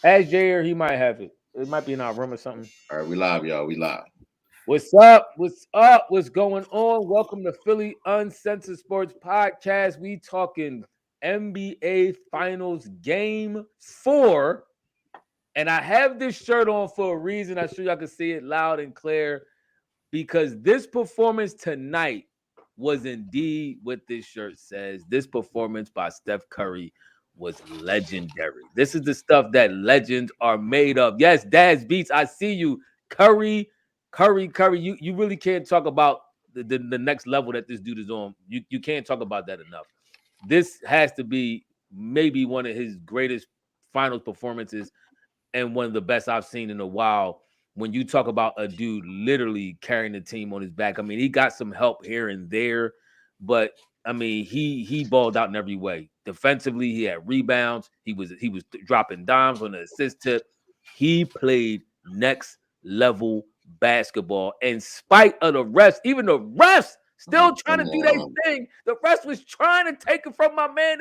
Ask Jay, he might have it. It might be in our room or something. All right, we live, y'all. We live. What's up? What's up? What's going on? Welcome to Philly Uncensored Sports Podcast. We talking NBA Finals Game 4. And I have this shirt on for a reason. I'm sure y'all can see it loud and clear. Because this performance tonight was indeed what this shirt says. This performance by Steph Curry was legendary. This is the stuff that legends are made of. Yes, Dad's Beats, I see you. Curry. You really can't talk about the next level that this dude is on. You can't talk about that enough. This has to be maybe one of his greatest finals performances and one of the best I've seen in a while. When you talk about a dude literally carrying the team on his back, I mean, he got some help here and there, but I mean, he balled out in every way. Defensively, he had rebounds. He was dropping dimes on the assist tip. He played next level basketball in spite of the refs. Even the refs still trying to do their thing. The refs was trying to take it from my man.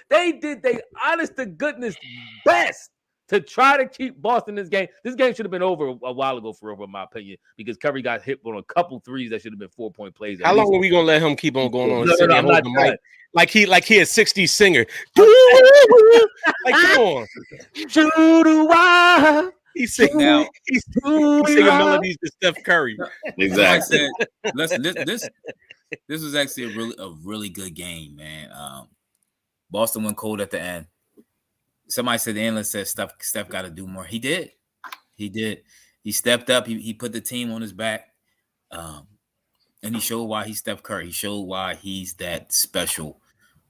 They did their honest to goodness best to try to keep Boston in this game. This game should have been over a while ago, for over, in my opinion, because Curry got hit on a couple threes that should have been 4-point plays. How long are we gonna let him keep on going on? No, I'm not done. Like he a 60s singer. Like, come on. He's singing melodies to Steph Curry. Exactly. Listen, this was actually a really good game, man. Boston went cold at the end. Somebody said the analyst said Steph got to do more. He did. He stepped up. He put the team on his back, and he showed why he's Steph Curry. He showed why he's that special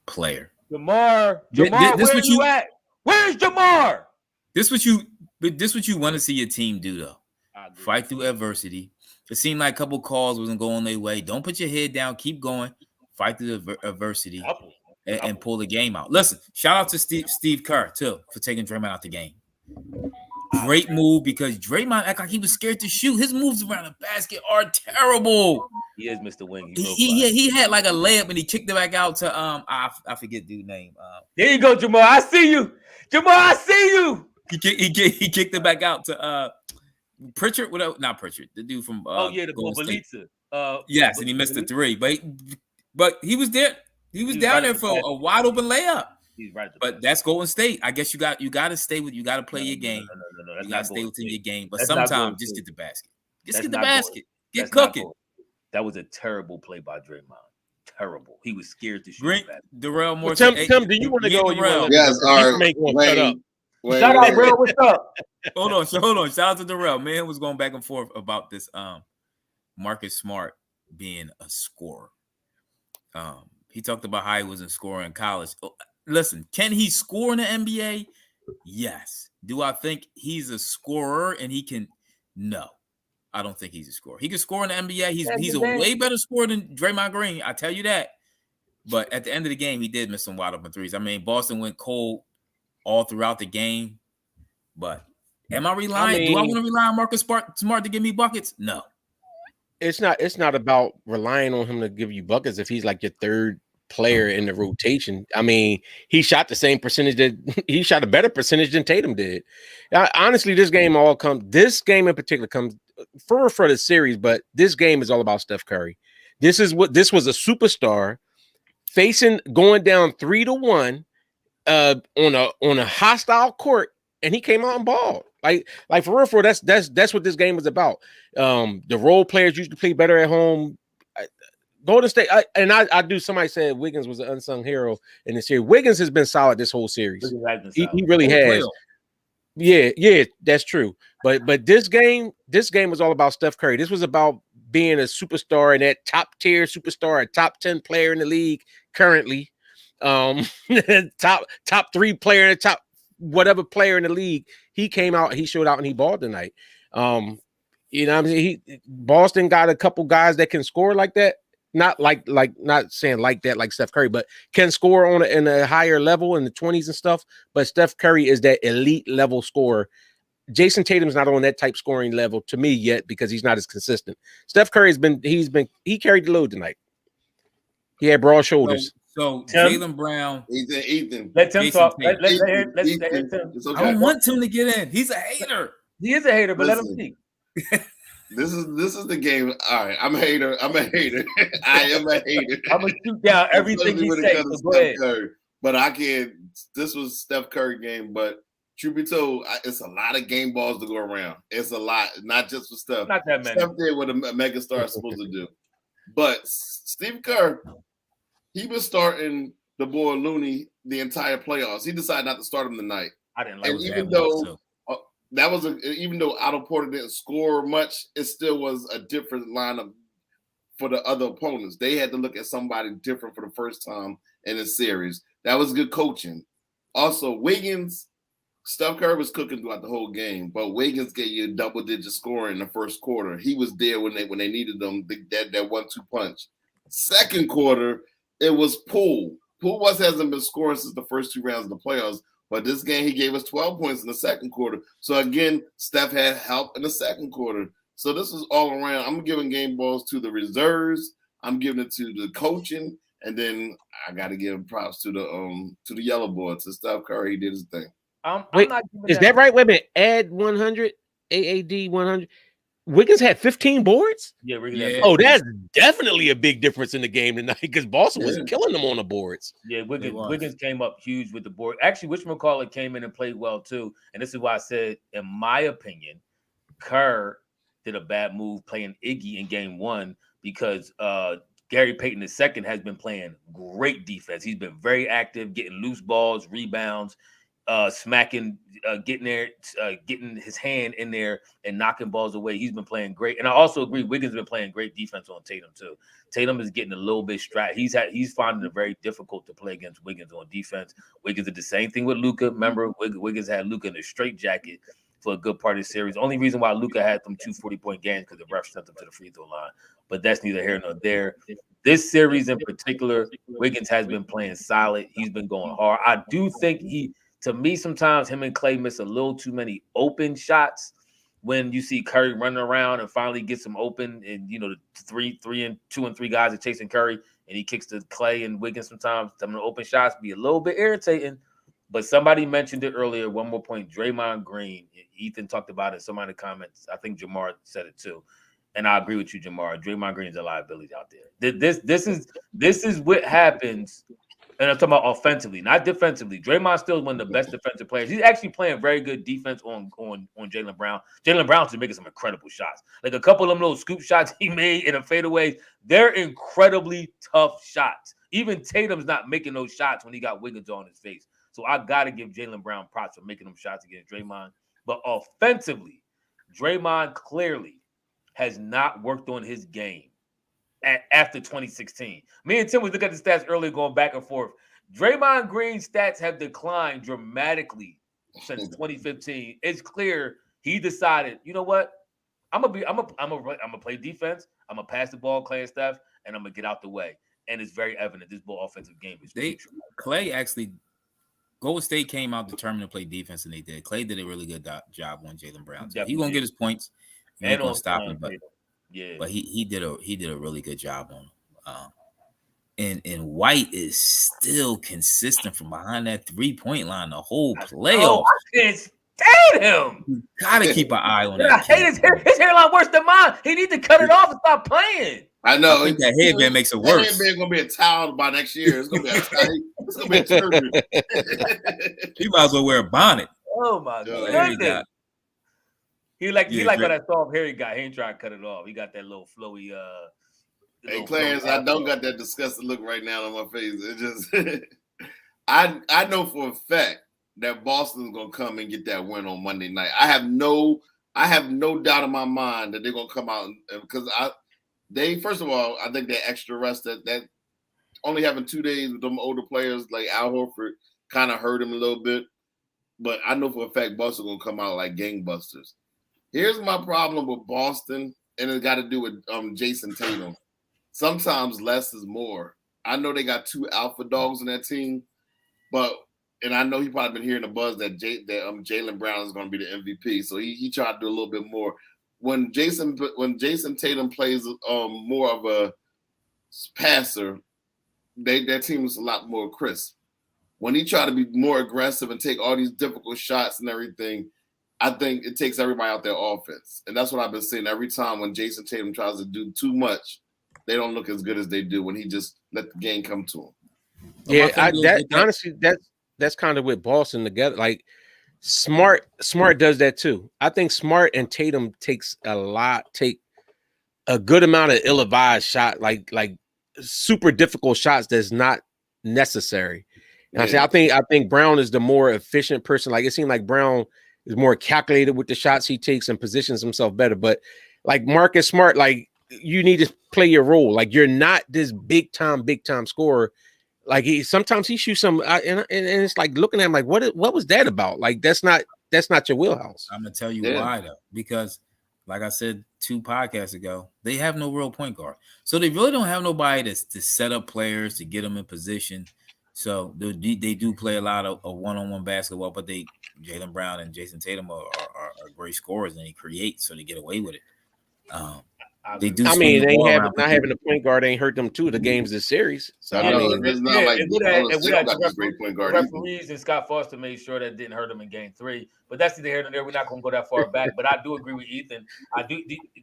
player. Jamar, where you at? Where's Jamar? This what you want to see your team do, though. Fight through adversity. It seemed like a couple calls wasn't going their way. Don't put your head down. Keep going. Fight through the adversity. And pull the game out. Listen, shout out to Steve Kerr, too, for taking Draymond out the game. Great move, because Draymond acted like he was scared to shoot. His moves around the basket are terrible. He is Mr. Wing. He had like a layup and he kicked it back out to I forget dude's name. There you go, Jamar. I see you. Jamar, I see you. He kicked it back out to Pritchard. Not Pritchard. The dude from the Bobalitza. Yes, and he missed the three, but he was there. He was down there for a wide open layup. He's right. But that's Golden State. I guess you got to stay with. You got to play your game. No, you got to stay within your game. But sometimes just get the basket. Get the basket. Get That's cooking. That was a terrible play by Draymond. Terrible. He was scared to shoot. Darrell Moore. Tim, do you want to go? Yes. All right. Shout out, bro. What's up? Hold on. Shout out to Darrell. Man was going back and forth about this. Marcus Smart being a scorer. He talked about how he wasn't scoring in college. Listen, can he score in the NBA? Yes. Do I think he's a scorer and he can? No, I don't think he's a scorer. He can score in the NBA. He's a way better scorer than Draymond Green. I tell you that. But at the end of the game, he did miss some wide open threes. I mean, Boston went cold all throughout the game. But am I relying? Do I want to rely on Marcus Smart to give me buckets? No. It's not about relying on him to give you buckets if he's like your third player in the rotation. I mean, he shot the same percentage he shot a better percentage than Tatum did. Honestly, this game in particular comes for the series, but this game is all about Steph Curry. This was a superstar going down 3-1 on a hostile court, and he came out and balled. Like for real, that's what this game was about. The role players usually play better at home. Golden State, I do. Somebody said Wiggins was an unsung hero in this series. Wiggins has been solid this whole series. He really has. Yeah, that's true. But this game was all about Steph Curry. This was about being a superstar and that top tier superstar, a top 10 player in the league currently. Top 3 player in the top whatever player in the league. He came out, he showed out, and he balled tonight. Boston got a couple guys that can score like that. Not saying like that, like Steph Curry, but can score in a higher level in the 20s and stuff. But Steph Curry is that elite level scorer. Jason Tatum's not on that type scoring level to me yet because he's not as consistent. Steph Curry he carried the load tonight. He had broad shoulders. So Tim? Jaylen Brown, Ethan. Let Tim Jason talk. Tatum. Let's Ethan, hear Tim. It's I okay. don't want Tim to get in. He's a hater. He is a hater, but let him Listen. speak. This is the game. All right, I'm a hater. I am a hater. I'm gonna shoot down everything Especially he when it says. comes So to go ahead. Steph Curry. But I can't. This was Steph Curry game, but truth be told, it's a lot of game balls to go around. It's a lot, not just for Steph. Not that many. Steph did what a megastar is supposed to do. But Steve Kerr, he was starting the boy Looney the entire playoffs. He decided not to start him tonight. I didn't like And that. even though even though Otto Porter didn't score much, it still was a different lineup for the other opponents. They had to look at somebody different for the first time in the series. That was good coaching. Also, Wiggins, Steph Curry was cooking throughout the whole game, but Wiggins gave you a double-digit score in the first quarter. He was there when they needed them, that 1-2 punch. Second quarter, it was Poole. Poole hasn't been scoring since the first 2 rounds of the playoffs, but this game he gave us 12 points in the second quarter. So again, Steph had help in the second quarter. So this is all around. I'm giving game balls to the reserves. I'm giving it to the coaching, and then I got to give props to the yellow boy, to Steph Curry. He did his thing. I'm not Is that right? Wait a minute. Add 100, AAD 100. Wiggins had 15 boards? Yeah, Oh, that's definitely a big difference in the game tonight because Boston was killing them on the boards. Yeah, Wiggins came up huge with the board. Actually, whatchamacallit came in and played well too. And this is why I said, in my opinion, Kerr did a bad move playing Iggy in game 1 because Gary Payton II has been playing great defense. He's been very active, getting loose balls, rebounds, smacking, getting his hand in there and knocking balls away. He's been playing great. And I also agree, Wiggins been playing great defense on Tatum too. Tatum is getting a little bit he's finding it very difficult to play against Wiggins on defense. Wiggins did the same thing with Luka. Remember, Wiggins had Luka in a straitjacket for a good part of the series. Only reason why Luka had them 2 40-point games because the ref sent them to the free throw line. But that's neither here nor there. This series in particular, Wiggins has been playing solid. He's been going hard. I do think to me, sometimes him and Clay miss a little too many open shots when you see Curry running around and finally gets him open, and the 2 and 3 guys are chasing Curry, and he kicks to Clay and Wiggins. Sometimes some of the open shots be a little bit irritating. But somebody mentioned it earlier. One more point: Draymond Green. Ethan talked about it. Somebody in the comments. I think Jamar said it too, and I agree with you, Jamar. Draymond Green is a liability out there. This is what happens. And I'm talking about offensively, not defensively. Draymond still is one of the best defensive players. He's actually playing very good defense on Jaylen Brown. Jaylen Brown's just making some incredible shots. Like a couple of them little scoop shots he made in a fadeaway, they're incredibly tough shots. Even Tatum's not making those shots when he got Wiggins on his face. So I got to give Jaylen Brown props for making them shots against Draymond. But offensively, Draymond clearly has not worked on his game after 2016. Me and Tim was looking at the stats earlier, going back and forth. Draymond Green's stats have declined dramatically since 2015. It's clear he decided, you know what? I'm gonna play defense. I'm gonna pass the ball, Clay and Steph, and I'm gonna get out the way. And it's very evident this ball offensive game is Clay actually. Golden State came out determined to play defense, and they did. Clay did a really good job on Jaylen Brown. He's gonna get his points. He's gonna stop him, but he did a really good job on him. And White is still consistent from behind that 3-point line the whole playoffs. I can't stand him. You gotta keep an eye on that. I hate his hairline worse than mine. He needs to cut it off and stop playing. I know. I think that headband makes it worse. That headband gonna be a towel by next year. It's gonna be a turban. You might as well wear a bonnet. Oh my god! He like what I saw of hair he got. He ain't trying to cut it off. He got that little flowy. Hey Clarence, I don't got that disgusting look right now on my face. It just, I know for a fact that Boston's gonna come and get that win on Monday night. I have no doubt in my mind that they're gonna come out because first of all, I think that extra rest that only having 2 days with them older players like Al Horford kind of hurt him a little bit. But I know for a fact Boston gonna come out like gangbusters. Here's my problem with Boston, and it got to do with Jason Tatum. Sometimes less is more. I know they got 2 alpha dogs in that team, and I know he probably been hearing the buzz that Jaylen Brown is going to be the MVP. So he tried to do a little bit more. When Jason Tatum plays more of a passer, their team was a lot more crisp. When he tried to be more aggressive and take all these difficult shots and everything, I think it takes everybody out their offense. And that's what I've been seeing every time when Jason Tatum tries to do too much, they don't look as good as they do when he just let the game come to him. Yeah, honestly, that's kind of with Boston together. Like Smart does that too. I think Smart and Tatum take a good amount of ill-advised shot, like super difficult shots that's not necessary. And Yeah. I think Brown is the more efficient person. Like it seemed like Brown is more calculated with the shots he takes and positions himself better. But like Marcus Smart, like you need to play your role. Like you're not this big time scorer. Like sometimes he shoots some, and it's like looking at him like, what was that about? Like that's not your wheelhouse. I'm gonna tell you why though, because like I said 2 podcasts ago, they have no real point guard, so they really don't have nobody to set up players to get them in position. So they do play a lot of one-on-one basketball, but Jaylen Brown and Jason Tatum are great scorers and they create, so they get away with it. They do. I mean, not having a point guard ain't hurt them too. The games this series. So I mean, it's not like the great point guard. referees and Scott Foster made sure that didn't hurt them in Game 3. But that's neither here nor there. We're not going to go that far back. But I do agree with Ethan.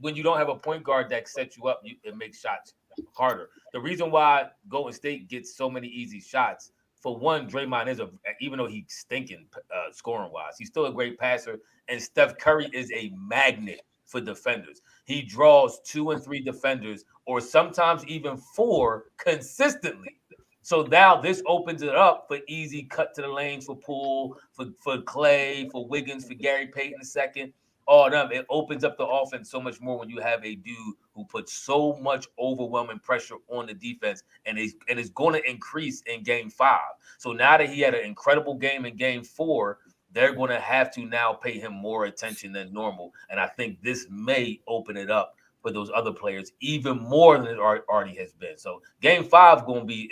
When you don't have a point guard that sets you up, it makes shots harder. The reason why Golden State gets so many easy shots, for one, Draymond even though he's stinking scoring wise, he's still a great passer, and Steph Curry is a magnet for defenders. He draws 2 and 3 defenders, or sometimes even 4 consistently. So now this opens it up for easy cut to the lanes for Poole, for Clay, for Wiggins, for Gary Payton II. All of them. It opens up the offense so much more when you have a dude who puts so much overwhelming pressure on the defense, and is going to increase in Game 5. So now that he had an incredible game in Game 4, they're going to have to now pay him more attention than normal. And I think this may open it up for those other players even more than it already has been. So Game 5 is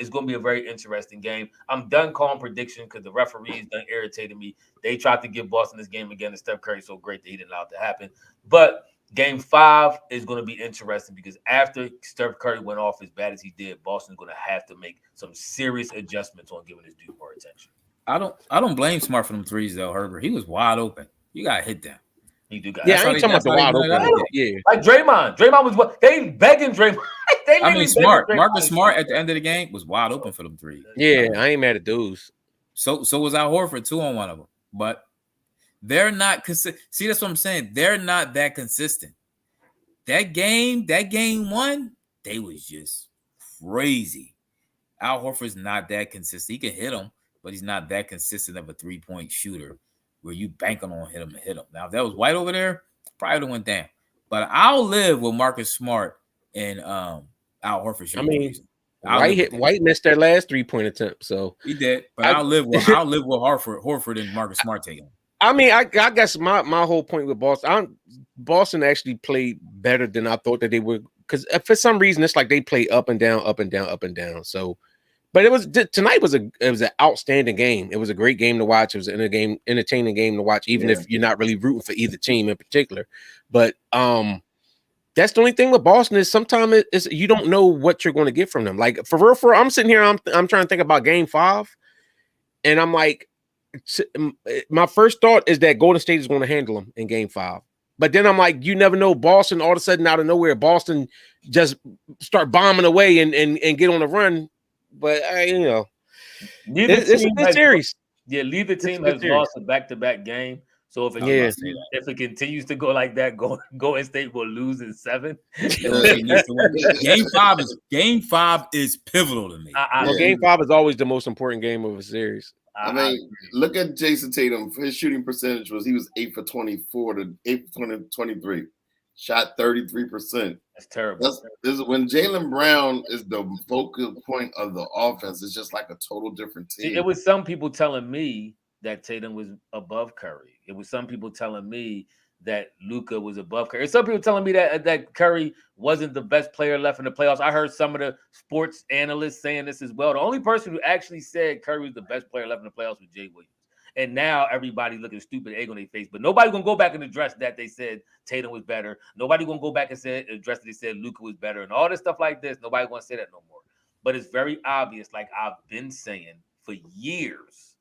going to be a very interesting game. I'm done calling prediction because the referees done irritated me. They tried to give Boston this game again, and Steph Curry so great that he didn't allow it to happen. But Game 5 is going to be interesting because after Steph Curry went off as bad as he did, Boston's going to have to make some serious adjustments on giving this dude more attention. I don't blame Smart for them threes though, Herbert. He was wide open. You got to hit them. He do got. Yeah, I ain't talking about the wide open. Yeah, like Draymond. Draymond was what they begging Draymond. Marcus Smart at the end of the game was wide open for them threes. Yeah, I ain't mad at dudes. So was Al Horford 2 on one of them, but they're not consistent. See, that's what I'm saying. They're not that consistent. That game 1, they was just crazy. Al Horford's not that consistent. He can hit them, but he's not that consistent of a 3-point shooter where you banking on hit him and hit him. Now, if that was White over there, probably would have went down. But I'll live with Marcus Smart and Al Horford shooting. I mean, White missed their last 3-point attempt, so he did. But I'll live with Horford and Marcus Smart taking. I mean, I guess my whole point with Boston actually played better than I thought that they would, because for some reason it's like they play up and down, up and down, up and down. So, but tonight was an outstanding game. It was a great game to watch. It was an entertaining game to watch, even if you're not really rooting for either team in particular. But that's the only thing with Boston is sometimes it's you don't know what you're going to get from them. Like for real, I'm sitting here, I'm trying to think about Game 5, and I'm like, my first thought is that Golden State is going to handle them in Game 5. But then I'm like, you never know. Boston, all of a sudden, out of nowhere, Boston just start bombing away and get on a run. But it's a good series. Yeah, neither team has lost a back-to-back game. So if it continues to go like that, Golden State will lose in 7. Game 5 is pivotal to me. Game 5 is always the most important game of a series. I mean, look at Jason Tatum. His shooting percentage he was 8 for 24 to 8 for 23. Shot 33%. That's terrible. This is when Jaylen Brown is the focal point of the offense. It's just like a total different team. See, it was some people telling me that Tatum was above Curry. It was some people telling me that Luka was above Curry. Some people telling me that Curry wasn't the best player left in the playoffs. I heard some of the sports analysts saying this as well. The only person who actually said Curry was the best player left in the playoffs was Jay Williams. And now everybody looking stupid egg on their face. But nobody's going to go back and address that they said Tatum was better. Nobody going to go back and address that they said Luka was better. And all this stuff like this, nobody's going to say that no more. but it's very obvious, like I've been saying for years,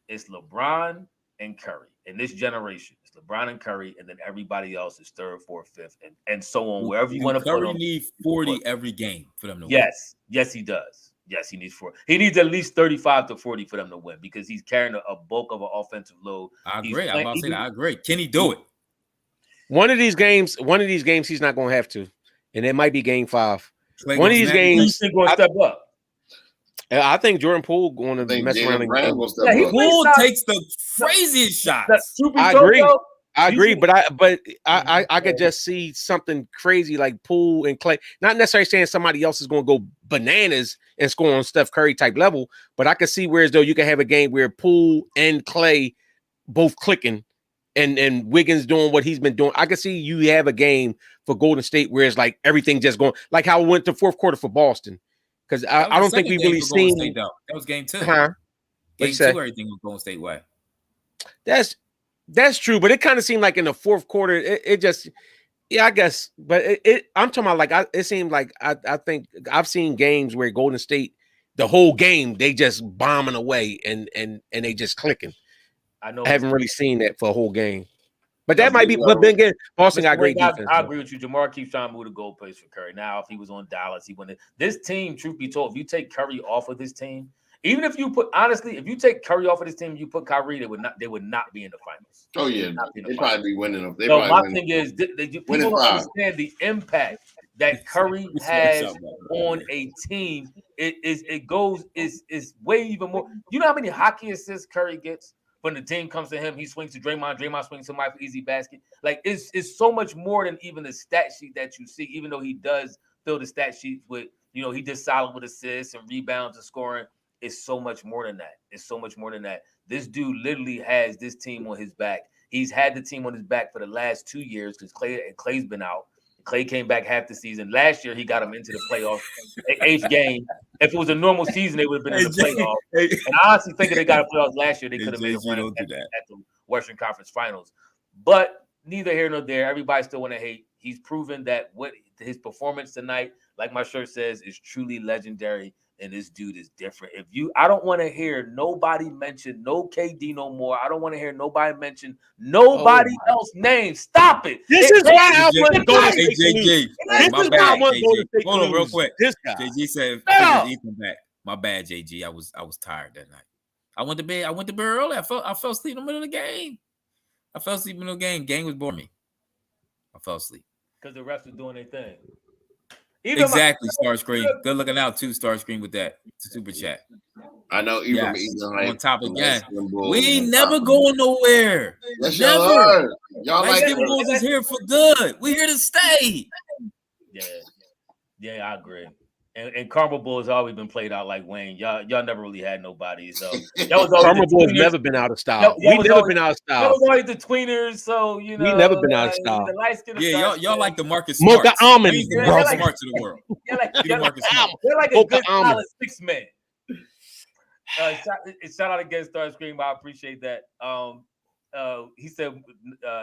it's LeBron and Curry in this generation. It's LeBron and Curry, and then everybody else is third, fourth, fifth, and so on. Wherever you want to put Curry them. need 40 every game for them to win. Yes, he does. Yes, he needs 40. He needs at least 35 to 40 for them to win because he's carrying a bulk of an offensive load. I agree. I'm about to say that. I agree. Can he do it? One of these games, he's not going to have to, and it might be Game 5. One of these games, he's going to step up. I think Jordan Poole going to mess around and Brown Poole takes the craziest shots. I agree, but I could just see something crazy like Poole and Clay. Not necessarily saying somebody else is going to go bananas and score on Steph Curry type level, but I could see where as though you can have a game where Poole and Clay both clicking and Wiggins doing what he's been doing. I could see you have a game for Golden State where it's like everything just going like how it went to fourth quarter for Boston. Because I don't think we've really seen State, that was game 2. Huh? Game 2, everything was Golden State way. That's true, but it kind of seemed like in the fourth quarter, it just, yeah, I guess. But I'm talking about like it seemed like I think I've seen games where Golden State, the whole game, they just bombing away and they just clicking. I haven't really seen that for a whole game. But that might be, but then again, Boston got great defense. I agree with you. Jamar keeps trying to move the goalpost for Curry. Now, if he was on Dallas, he wouldn't. This team, truth be told, if you take Curry off of this team, even if you put if you take Curry off of this team, you put Kyrie, they would not be in the finals. Oh yeah, they'd probably be winning them. So my thing is, people don't understand the impact that Curry has on a team. It goes way even more. You know how many hockey assists Curry gets? When the team comes to him, he swings to Draymond. Draymond swings to somebody for easy basket. Like it's so much more than even the stat sheet that you see. Even though he does fill the stat sheet with, he did solid with assists and rebounds and scoring. It's so much more than that. It's so much more than that. This dude literally has this team on his back. He's had the team on his back for the last 2 years because Clay's been out. Clay came back half the season. Last year, he got him into the playoffs, 8th game. If it was a normal season, they would have been in the playoffs. And I honestly think if they got a playoffs last year, they could have made a run at the Western Conference Finals. But neither here nor there. Everybody still want to hate. He's proven that what his performance tonight, like my shirt says, is truly legendary. And this dude is different. I don't want to hear nobody mention no KD no more. I don't want to hear nobody mention nobody else name. Stop it. This is why I want to go to JJ. My bad, JJ. Hold on real quick. This guy. JJ said, Ethan back. My bad, JG. I was tired that night. I went to bed early. I fell asleep in the middle of the game. Game was boring me. I fell asleep. Because the refs were doing their thing. Exactly, Starscream. Good looking out too, Starscream, with that super chat. I know. On top again. We ain't never going nowhere. Yes, never. Y'all Thanksgiving Boys is here for good. We here to stay. Yeah, I agree. And Karma Bull has always been played out like Wayne. Y'all never really had nobody. So that was Karma Bull has never been out of style. We never been out of style. That was always the tweeners. So we never been out of style. Y'all like the Marcus Smarts. Mocha Almond, bro. Smarts of the world. They're like a good solid 6 man. Shout out against Starscream. I appreciate that. He said,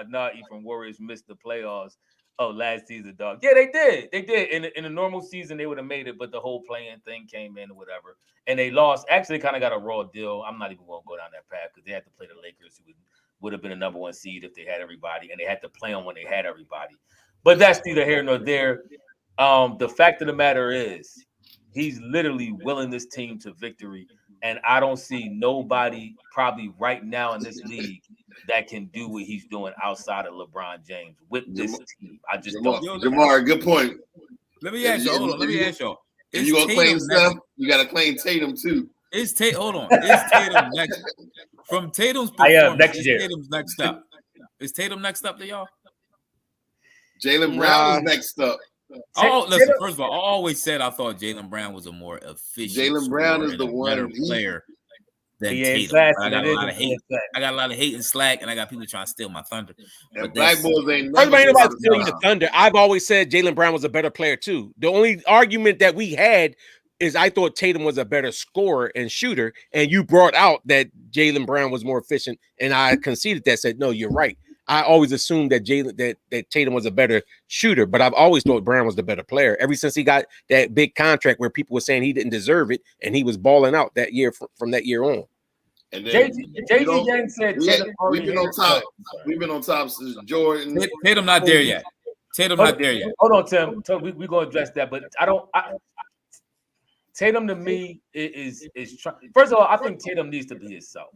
"Nah, from Warriors missed the playoffs." Oh, last season, dog. Yeah, they did. They did. In a normal season, they would have made it, but the whole playing thing came in or whatever. And they lost. Actually, kind of got a raw deal. I'm not even going to go down that path because they had to play the Lakers, who would have been a number 1 seed if they had everybody. And they had to play them when they had everybody. But that's neither here nor there. The fact of the matter is, he's literally willing this team to victory. And I don't see nobody probably right now in this league that can do what he's doing outside of LeBron James with this team. I just don't. Jamar, good point. Let me ask y'all. Hold on. Let me ask y'all. If you gonna claim Steph, you gotta claim Tatum too. Hold on. Is Tatum next? From Tatum's performance, next year. Tatum's next up. Is Tatum next up to y'all? Jaylen Brown is next up. Listen. First of all, I always said I thought Jaylen Brown was a more efficient. Jaylen Brown is the one player than Tatum. I got a lot of hate. I got a lot of hate and slack, and I got people trying to steal my thunder. But Black Bulls ain't everybody about to steal the thunder. I've always said Jaylen Brown was a better player too. The only argument that we had is I thought Tatum was a better scorer and shooter, and you brought out that Jaylen Brown was more efficient, and I conceded that. Said no, you're right. I always assumed that that Tatum was a better shooter, but I've always thought Brown was the better player ever since he got that big contract where people were saying he didn't deserve it, and he was balling out that year from that year on. And then JG Yang said we've been on top. We've been on top since Jordan. Tatum not there yet. Tatum not there yet. Hold on, Tim. We're gonna address that, but Tatum to me is first of all, I think Tatum needs to be himself.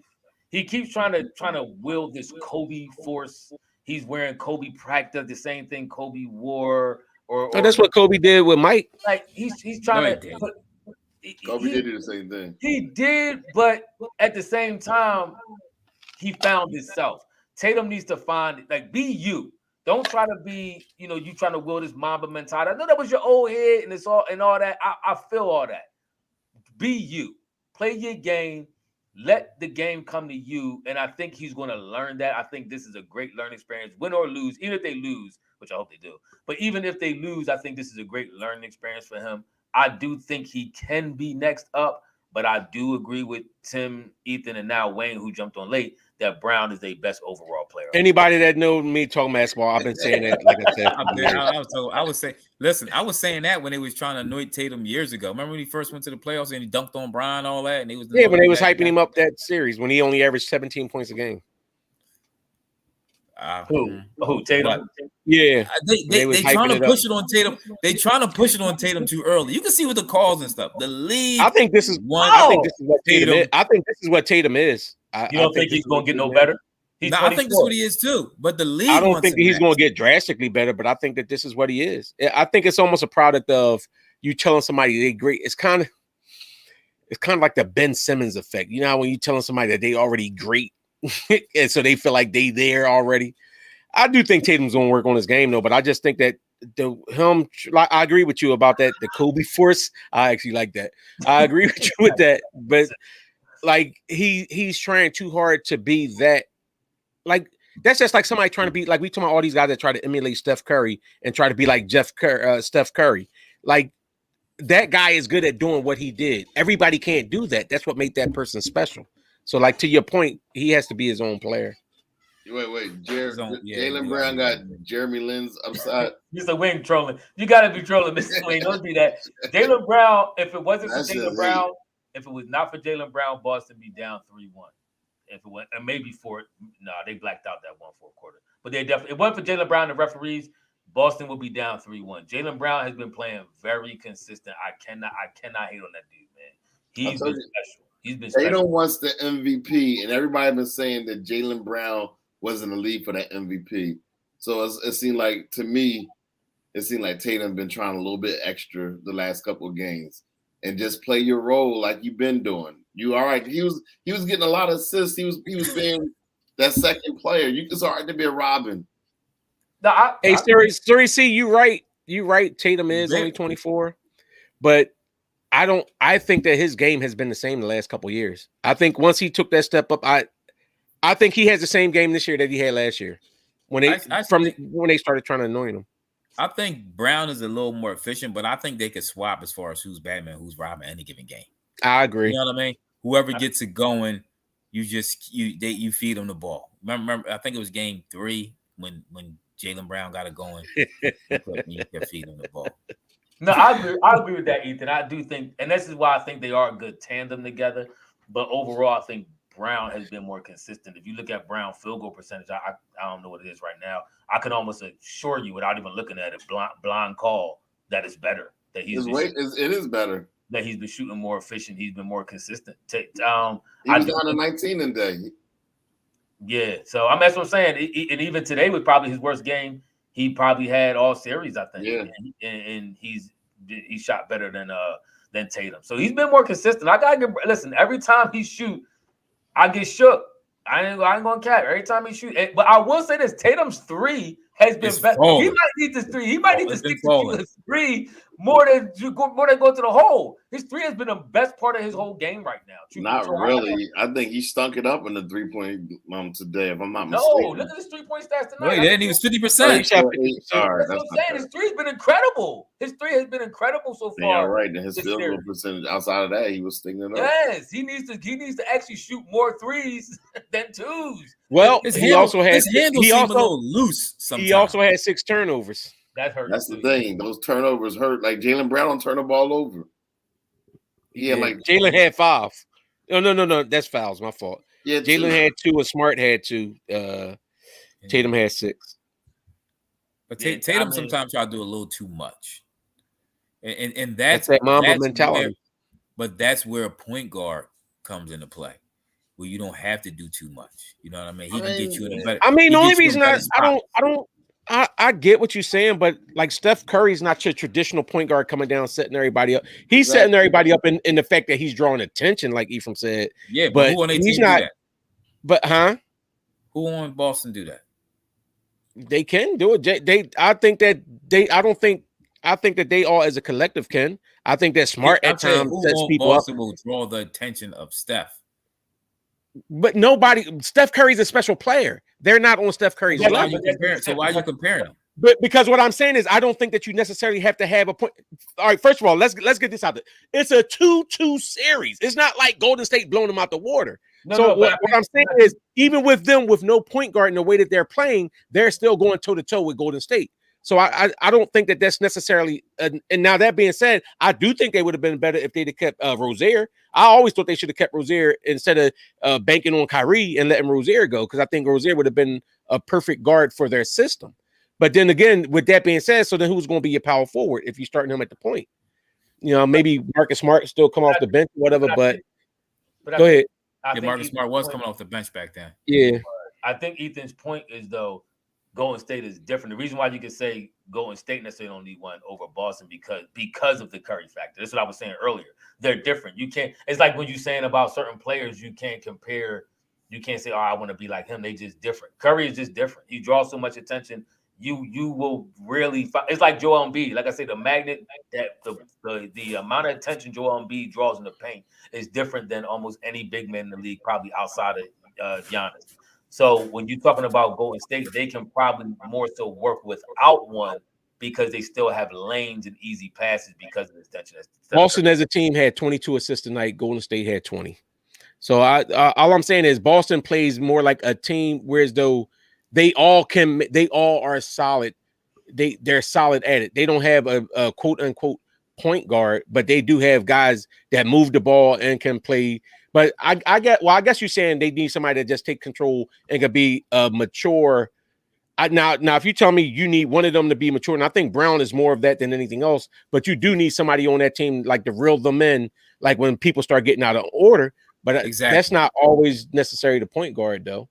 He keeps trying to will this Kobe force. He's wearing Kobe practice, the same thing Kobe wore. Or that's what Kobe did with Mike. Like he's trying to. Kobe did do the same thing. He did, but at the same time, he found himself. Tatum needs to find be you. Don't try to be, you trying to will this Mamba mentality. I know that was your old head and all that. I feel all that. Be you. Play your game. Let the game come to you. And I think he's going to learn that. I think this is a great learning experience, win or lose, even if they lose, which I hope they do. But even if they lose, I think this is a great learning experience for him. I do think he can be next up, but I do agree with Tim, Ethan, and now Wayne, who jumped on late, that Brown is the best overall player. Anybody that knows me talking basketball, I've been saying that. Like I said, I was saying that when they was trying to anoint Tatum years ago. Remember when he first went to the playoffs and he dunked on Brian, all that, and he was when they was hyping him up that series when he only averaged 17 points a game. Who Tatum? Yeah, they trying to push it on Tatum. They trying to push it on Tatum too early. You can see with the calls and stuff. The league. I think this is what Tatum is. I think this is what Tatum is. You don't think he's going to get no better? No, I think that's what he is too. But the league. I don't think he's going to get drastically better, but I think that this is what he is. I think it's almost a product of you telling somebody they great. It's kind of like the Ben Simmons effect. You know, when you telling somebody that they already great. And so they feel like they there already. I do think Tatum's gonna work on his game though, but I just think that I agree with you about that. The Kobe force, I actually like that. I agree with you with that, but like he's trying too hard to be that. Like that's just like somebody trying to be like we talking about all these guys that try to emulate Steph Curry and try to be like Steph Curry. Like that guy is good at doing what he did. Everybody can't do that. That's what made that person special. So, like to your point, he has to be his own player. Wait. Jaylen Brown got Jeremy Lin's upside. Mr. Wing trolling. You got to be trolling, Mr. Wing. Don't do that. Jaylen Brown, if it wasn't for Jaylen Brown, if it was not for Jaylen Brown, Boston be down 3-1. If it went, and maybe they blacked out that one fourth quarter. But they definitely, it wasn't for Jaylen Brown and the referees, Boston would be down 3-1. Jaylen Brown has been playing very consistent. I cannot hate on that dude, man. He's been special. He's been special. Tatum wants the MVP, and everybody been saying that Jaylen Brown was in the league for that MVP. So it seemed like, to me, Tatum been trying a little bit extra the last couple of games and just play your role like you've been doing. You all right? He was getting a lot of assists. He was being that second player. It's hard to be a Robin. No, Suri C, you right. You right. Tatum is only 24, but I think that his game has been the same the last couple of years. I think once he took that step up, I think he has the same game this year that he had last year when they started trying to annoy him. I think Brown is a little more efficient, but I think they could swap as far as who's Batman, who's Robin any given game. I agree. You know what I mean? Whoever gets it going, you feed them the ball. Remember, I think it was game 3 when Jaylen Brown got it going. You could feed him the ball. No, I agree with that, Ethan. I do think, and this is why I think they are a good tandem together. But overall, I think Brown has been more consistent. If you look at Brown field goal percentage, I don't know what it is right now. I can almost assure you, without even looking at it, blind call, that it's better. That it is better. That he's been shooting more efficient. He's been more consistent. He was down to 19 in day. Yeah, so that's what I'm saying. And even today was probably his worst game he probably had all series, I think. Yeah. And he shot better than Tatum. So he's been more consistent. Listen, every time he shoot, I get shook. I ain't gonna cap. Every time he shoot. But I will say this, Tatum's 3 has been better. He might need this 3. He might need to stick to the 3 more than go to the hole. His three has been the best part of his whole game right now. Not really. I think he stunk it up in the 3-point today, if I'm not mistaken. Look at his 3-point stats tonight. No, he didn't. He was 50%. All right, that's what I'm saying. His three has been incredible. His three has been incredible so far. Yeah, right. And his field goal percentage outside of that, he was stinking it up. Yes, he needs to actually shoot more threes than twos. Well, he also had a little loose sometimes. He also had 6 turnovers. That hurt. That's the thing. Those turnovers hurt. Like Jaylen Brown don't turn the ball over. Yeah, like Jalen had 5. No. That's fouls. My fault. Yeah, Jalen had 2, and Smart had 2. Tatum had 6. But Tatum sometimes try to do a little too much, and that's that Mamba mentality. But that's where a point guard comes into play, where you don't have to do too much. You know what I mean? He can get you in a better. I mean, the only reason I get what you're saying, but like Steph Curry's not your traditional point guard coming down, setting everybody up. He's setting everybody up in the fact that he's drawing attention, like Ephraim said. Yeah, but who on he's not. Do that? But who on Boston do that? They can do it. I think that they all as a collective can. I think that Smart at times sets people Boston up. Will draw the attention of Steph. But Steph Curry's a special player. They're not on Steph Curry's level. So why are you comparing them? But because what I'm saying is, I don't think that you necessarily have to have a point. All right, first of all, let's get this out there. It's a 2-2 series. It's not like Golden State blowing them out the water. What I'm saying is, even with them with no point guard in the way that they're playing, they're still going toe to toe with Golden State. So I don't think that that's necessarily. And now that being said, I do think they would have been better if they'd have kept Rozier. I always thought they should have kept Rozier instead of banking on Kyrie and letting Rozier go, because I think Rozier would have been a perfect guard for their system. But then again, with that being said, so then who's going to be your power forward if you're starting him at the point? You know, maybe Marcus Smart still come off the bench, or whatever. But go ahead. Marcus Smart was coming off the bench back then. Yeah, I think Ethan's point is, though, Golden State is different. The reason why you can say Golden State necessarily don't need one over Boston because of the Curry factor. That's what I was saying earlier. They're different. You can't. It's like when you're saying about certain players, you can't compare. You can't say, "Oh, I want to be like him." They just different. Curry is just different. He draws so much attention. You will really. It's like Joel Embiid. Like I say, the magnet that the amount of attention Joel Embiid draws in the paint is different than almost any big man in the league, probably outside of Giannis. So when you're talking about Golden State, they can probably more so work without one because they still have lanes and easy passes because of the extension. Boston as a team had 22 assists tonight. Golden State had 20. So all I'm saying is Boston plays more like a team, whereas though they all are solid. They're solid at it. They don't have a quote unquote point guard, but they do have guys that move the ball and can play. But I guess you're saying they need somebody to just take control and could be mature. Now, if you tell me you need one of them to be mature, and I think Brown is more of that than anything else, but you do need somebody on that team like to reel them in, like when people start getting out of order. But that's not always necessary to point guard, though.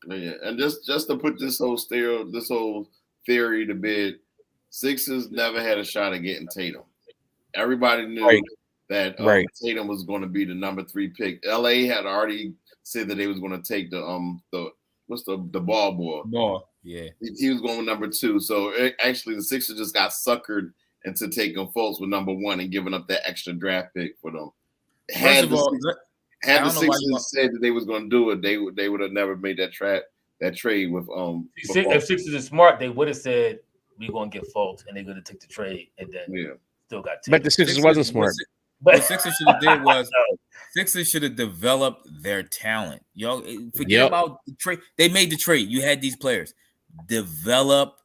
Yeah, and just to put this whole theory to bed, Sixers never had a shot at getting Tatum. Everybody knew that Tatum was going to be the number 3 pick. LA had already said that they was going to take the ball boy. Ball, yeah. He was going with number 2. So actually, the Sixers just got suckered into taking Fultz with number 1 and giving up that extra draft pick for them. Had the Sixers said that they was going to do it, they would have never made that trade with If Sixers are smart, they would have said we're going to get Fultz, and they're going to take the trade, and then still got Tatum. But the Sixers wasn't smart. What Sixers should have did was Sixers should have developed their talent. Y'all forget about the trade. They made the trade. You had these players. Develop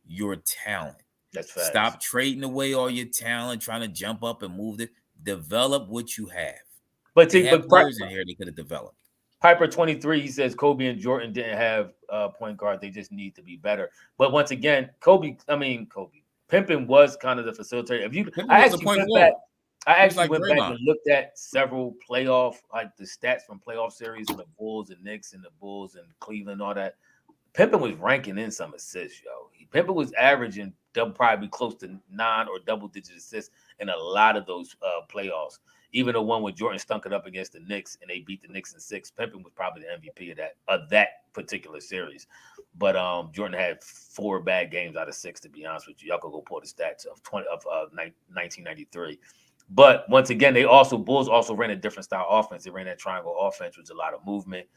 your talent. That's facts. Stop trading away all your talent, trying to jump up and move it. Develop what you have. But players in here they could have developed. Piper 23, he says Kobe and Jordan didn't have point guard. They just need to be better. But once again, Kobe Pimpin was kind of the facilitator. I actually went back and looked at several playoff, like the stats from playoff series and the Bulls and Knicks and the Bulls and Cleveland and all that. Pimpin was ranking in some assists, yo. Pimpin was averaging probably close to 9 or double-digit assists in a lot of those playoffs. Even the one where Jordan stunk it up against the Knicks and they beat the Knicks in 6, Pimpin was probably the MVP of that particular series. But Jordan had 4 bad games out of 6, to be honest with you. Y'all can go pull the stats of 1993. But once again, Bulls also ran a different style offense. They ran that triangle offense, which was a lot of movement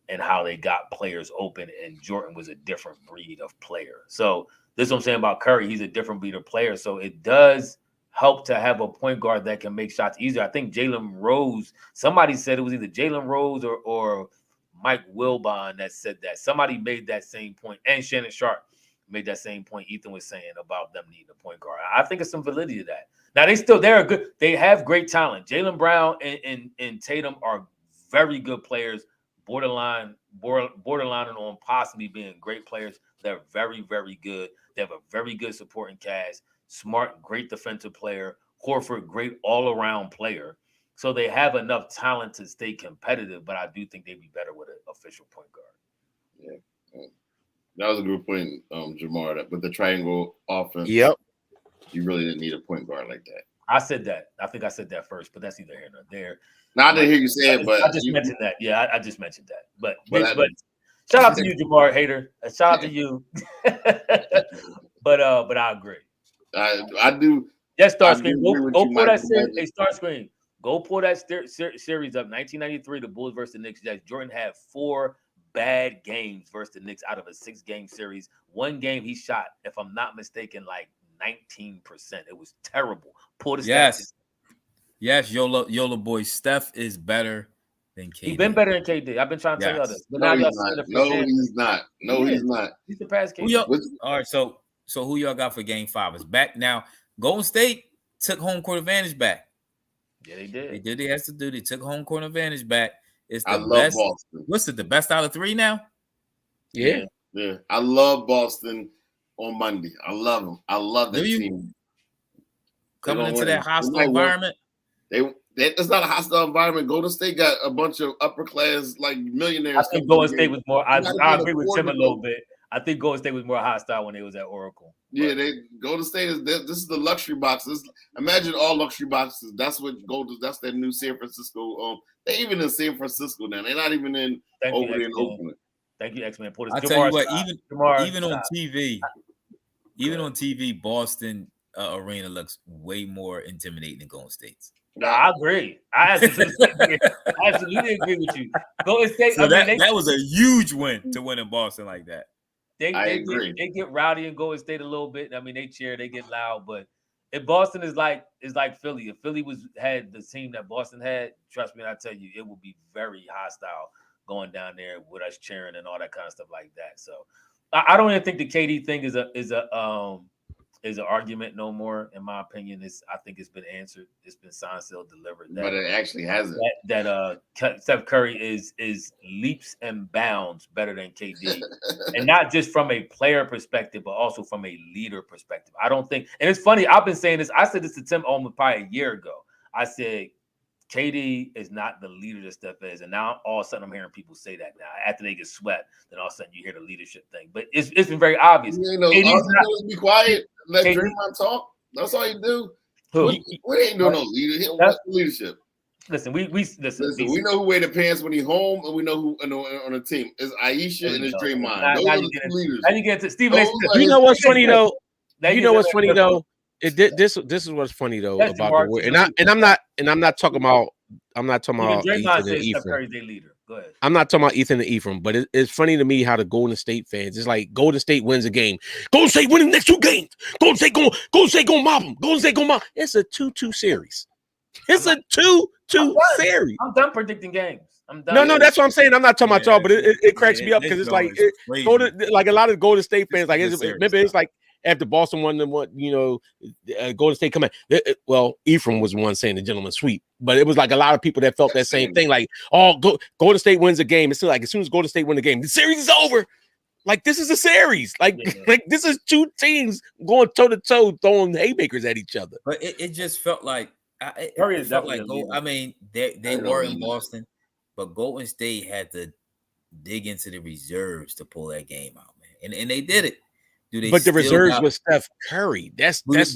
and how they got players open. And Jordan was a different breed of player. So this is what I'm saying about Curry. He's a different breed of player. So it does help to have a point guard that can make shots easier. I think Jalen Rose, somebody said it was either Jalen Rose or Mike Wilbon that said that. Somebody made that same point, and Shannon Sharp made that same point Ethan was saying about them needing a point guard. I think it's some validity to that. Now they're good. They have great talent. Jaylen Brown and Tatum are very good players, borderlining on possibly being great players. They're very, very good. They have a very good supporting cast. Smart, great defensive player. Horford, great all-around player. So they have enough talent to stay competitive, but I do think they'd be better with an official point guard. Yeah. That was a good point, Jamar. That with the triangle offense, Yep. You really didn't need a point guard like that. I said that. I think I said that first, but that's neither here nor there. Now, I didn't hear you say it, but I just mentioned that. Yeah, I just mentioned that. But shout out to you, Jamar Hater. Shout out to you. But I agree. I do. Yes, Starscream. Go pull that series. Hey, Starscream. Go pull that series up. 1993, the Bulls versus the Knicks. Jordan had 4 bad games versus the Knicks out of a 6-game series. One game he shot, if I'm not mistaken, like 19%. It was terrible. Pull the stats. Yes, Yola boy. Steph is better than KD. He's been better than KD. I've been trying to tell you others. But no, he's not. He's not. He's the past KD. All right, so who y'all got for Game 5? It's back now. Golden State took home court advantage back. Yeah, they did. They did. They has to do. They took home court advantage back. It's the I love best. Boston. What's it? The best out of 3 now? Yeah. I love Boston on Monday. I love them. I love that team. Coming into that hostile environment. It's not a hostile environment. Golden State got a bunch of upper class like millionaires. I think Golden State was more. I agree with Tim a little bit. I think Golden State was more hostile when they was at Oracle. Yeah, Golden State is this is the luxury box. Imagine all luxury boxes. That's what that's their new San Francisco. They even in San Francisco now. They're not even in over there in Oakland. Thank you, X-Man. I tell you what, even on TV, Boston arena looks way more intimidating than Golden State's. No, I agree. I absolutely agree with you. Golden State. So that was a huge win to win in Boston like that. They get rowdy in Golden State a little bit. I mean, they cheer, they get loud, but if Boston is like Philly, if Philly had the team that Boston had, trust me, I tell you, it would be very hostile going down there with us cheering and all that kind of stuff like that. So I don't even think the KD thing is an argument no more. In my opinion, I think it's been answered. It's been signed, sealed, delivered. But it actually hasn't. That Steph Curry is leaps and bounds better than KD, and not just from a player perspective, but also from a leader perspective. I don't think, and it's funny. I've been saying this. I said this to Tim almost probably a year ago. I said KD is not the leader that Steph is, and now all of a sudden I'm hearing people say that now. After they get swept, then all of a sudden you hear the leadership thing. But it's been very obvious. Be quiet. Let Draymond talk. That's all you do. We ain't doing no leadership. Listen, we listen. We know who wear the pants when he's home, and we know who on the team. It's Aisha and it's Draymond. Those are the two leaders. Now you get to Stephen A. Smith. You know what's funny though? This is what's funny though about the word, and I'm not talking about Draymond says Steph Curry's their leader. Go ahead. I'm not talking about Ethan and Ephraim, but it's funny to me how the Golden State fans, it's like Golden State wins a game. Golden State winning the next 2 games. Golden State going mob them. Golden State going mob. It's a 2-2 series. It's a 2-2 series. I'm done predicting games. I'm done. No, that's what I'm saying. I'm not talking about y'all, but it cracks me up because it's like like a lot of Golden State fans, like remember it's like after Boston won the one, Golden State come in. Well, Ephraim was the one saying the gentleman sweep, but it was like a lot of people that felt that same thing. Like, Golden State wins a game. It's still like as soon as Golden State win the game, the series is over. Like this is a series. Like this is 2 teams going toe to toe, throwing haymakers at each other. But it just felt like they were in Boston, but Golden State had to dig into the reserves to pull that game out, man, and they did it. But the reserves was Steph Curry. Do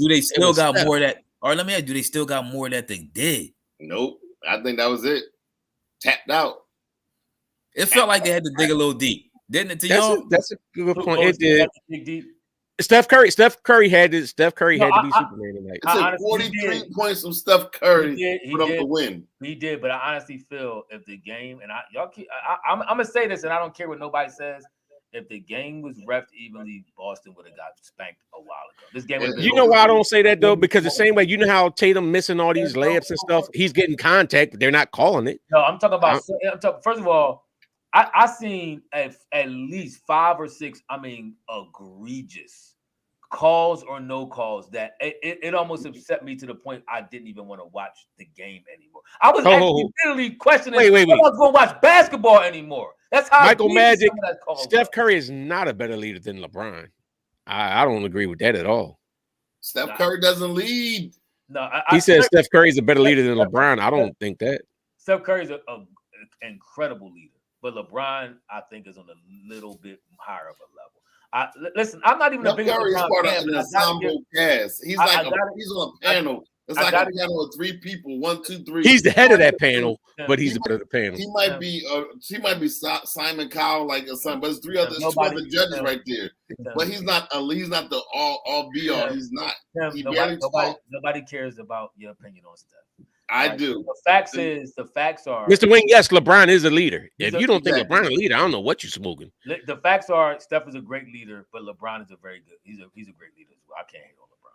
they still got more of that? Or let me ask, do they still got more that they did? Nope. I think that was it. Tapped out. It felt like they had to dig a little deep, didn't it? To y'all, that's a good point. It did. Dig deep. Steph Curry had to be Superman tonight. It took 43 points from Steph Curry for them to win. He did, but I honestly feel if the game I'm gonna say this, and I don't care what nobody says. If the game was reffed evenly, Boston would have got spanked a while ago. This game, you know why I don't say that though? Because the same way, you know how Tatum missing all these layups and stuff, he's getting contact, but they're not calling it. No, I'm talking about. First of all, I seen at least 5 or 6. I mean, egregious calls or no calls that it almost upset me to the point I didn't even want to watch the game anymore. I was literally questioning if I was going to watch basketball anymore. That's how Michael Magic. Steph Curry is not a better leader than LeBron. I don't agree with that at all. Steph Curry doesn't lead. No, he says Steph Curry is a better leader than LeBron. I don't think that. Steph Curry is an incredible leader, but LeBron, I think, is on a little bit higher of a level. Listen, I'm not even a big Curry is part of an ensemble cast. He's he's on a panel. It's like a panel of 3 people. 1, 2, 3. He's the head of that panel, but he's the head of the panel. He might be Simon Cowell, like a son, but it's 2 other judges right there. But he's not the all be all. He's not. Nobody cares about your opinion on Steph. I do. The facts are Mr. Wing, yes, LeBron is a leader. If you don't think LeBron is a leader, I don't know what you're smoking. The facts are Steph is a great leader, but LeBron is a very good. He's a great leader as well. I can't hate on LeBron.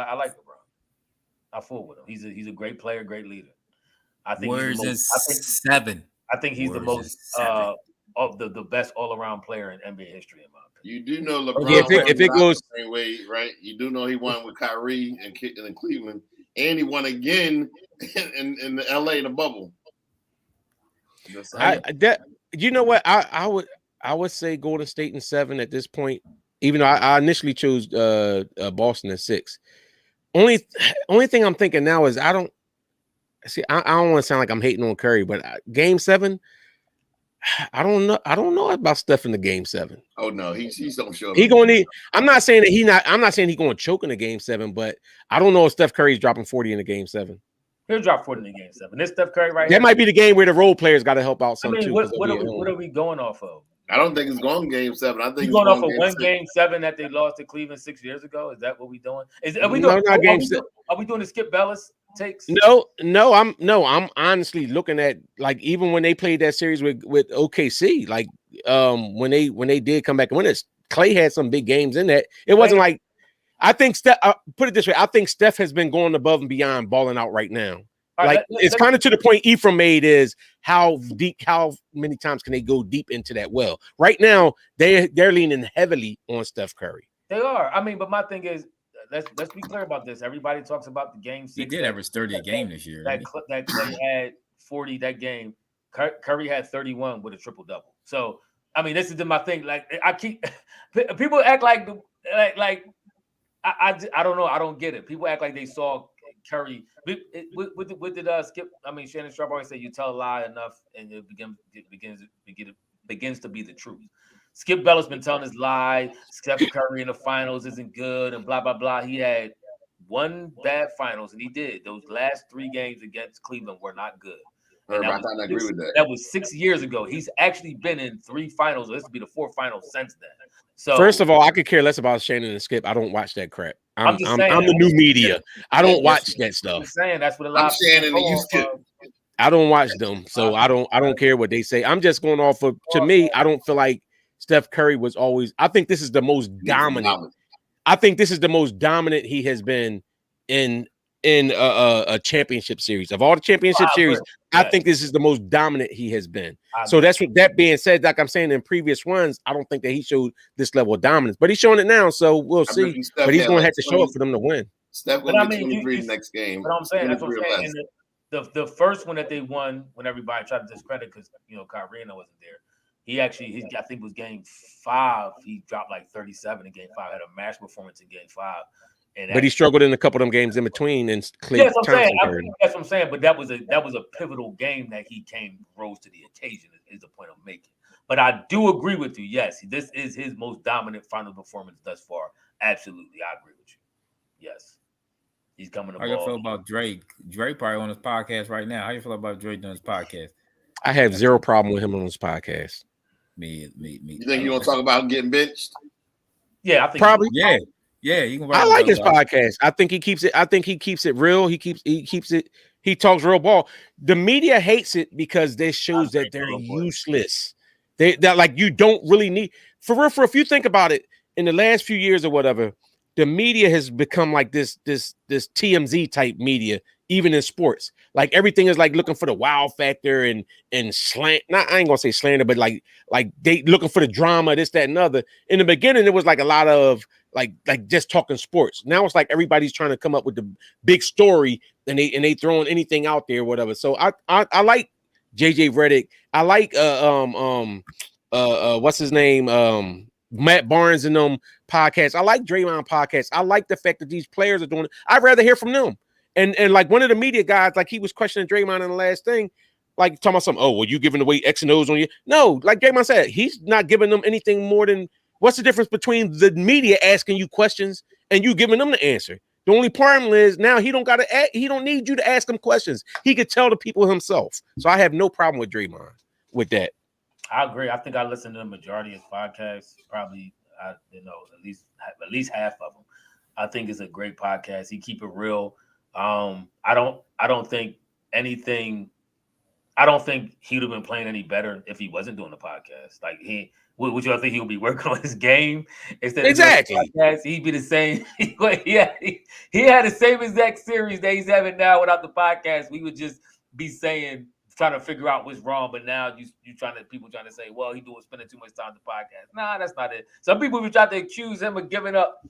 I like LeBron. I fool with him. He's a great player, great leader. I think Warriors is 7. I think he's the most of the best all around player in NBA history, in my opinion. You do know LeBron. If it goes the same way, right? You do know he won with Kyrie in Cleveland, and he won again in the LA in the bubble. You know what? I would say Golden State in 7 at this point. Even though I initially chose Boston at 6. Only thing I'm thinking now is I don't want to sound like I'm hating on Curry, but Game 7, I don't know about Steph in the Game 7. Oh no, he's don't show. He gonna need. I'm not saying he's going to choke in the Game 7, but I don't know if Steph Curry's dropping 40 in the Game 7. He'll drop 40 in the Game 7. This Steph Curry that might be the game where the role players got to help out some too. What are we going off of? I don't think it's going Game 7. I think it's going off of one Game 7 that they lost to Cleveland 6 years ago. Is that what we're doing? Are we doing the Skip Bayless takes? No. I'm honestly looking at, like, even when they played that series with OKC, like when they did come back and win it, Clay had some big games in that. It wasn't like, I think Steph. Put it this way, I think Steph has been going above and beyond, balling out right now. Like, it's kind of to the point Ephraim made is how many times can they go deep into that well? Right now, they're leaning heavily on Steph Curry. They are. I mean, but my thing is, let's be clear about this. Everybody talks about the Game 6. He did average 30 a game this year. That Clay had 40 that game. Curry had 31 with a triple-double. So, I mean, this is my thing. Like, people act like I don't know. I don't get it. People act like they saw Curry. What did Skip? I mean, Shannon Sharp always say, "You tell a lie enough, and it begins to be the truth." Skip Bayless been telling his lie. Steph Curry in the finals isn't good, and blah blah blah. He had one bad finals, and he did. Those last 3 games against Cleveland were not good. I agree with that. That was 6 years ago. He's actually been in 3 finals. This will be the 4th final since then. So, first of all, I could care less about Shannon and Skip. I don't watch that crap. I'm the new media. I don't watch that stuff. I'm saying that's what a lot of Shannon and you Skip. I don't watch them, so I don't care what they say. I'm just going off of. To me, I don't feel like Steph Curry was always. I think this is the most dominant. I think this is the most dominant he has been in a championship series. Of all the championship series, I think this is the most dominant he has been. So that's what that being said, like I'm saying, in previous runs, I don't think that he showed this level of dominance, but he's showing it now, so we'll see. But he's going to have to show it for them to win. Steph going to be 23 next game. But I'm saying, that's what I'm saying. The first one that they won, when everybody tried to discredit because, Kyrie wasn't there, he actually, I think it was Game 5, he dropped like 37 in Game 5, had a match performance in Game 5. But he struggled in a couple of them games in between, and Clay that's what I'm saying. But that was a pivotal game that he rose to the occasion. Is the point I'm making. But I do agree with you. Yes, this is his most dominant final performance thus far. Absolutely, I agree with you. Yes, he's coming. How you feel about Drake? Drake probably on his podcast right now. How you feel about Drake doing his podcast? I have zero problem with him on his podcast. Me. You think you want to talk about getting benched? Yeah, I think Probably. Yeah. Yeah, you can write I like his himself out. podcast. I think he keeps it real. He keeps it. He talks real ball. The media hates it because this shows that they're useless. That like you don't really need for real. For if you think about it, in the last few years or whatever, the media has become like this TMZ type media, even in sports. Like everything is like looking for the wow factor and slant. Not I ain't gonna say slander, but like they looking for the drama, this, that, and other. In the beginning, it was like a lot of like just talking sports. Now it's like everybody's trying to come up with the big story and they throwing anything out there or whatever. So I like JJ Redick. I like what's his name? Matt Barnes and them podcasts. I like Draymond podcasts. I like the fact that these players are doing it. I'd rather hear from them. And like one of the media guys, like he was questioning Draymond in the last thing, like talking about something, oh, well, you giving away X and O's on you. No, like Draymond said, he's not giving them anything more than what's the difference between the media asking you questions and you giving them the answer? The only problem is now he don't need you to ask him questions. He could tell the people himself. So I have no problem with Draymond with that. I agree. I think I listen to the majority of podcasts. Probably, at least half of them. I think it's a great podcast. He keep it real. I don't think he would have been playing any better if he wasn't doing the podcast. Like would you think he would be working on his game instead of exactly? Podcast? He'd be the same. He had the same exact series that he's having now without the podcast. We would just be trying to figure out what's wrong. But now people trying to say, well, he's spending too much time on the podcast. Nah, that's not it. Some people would try to accuse him of giving up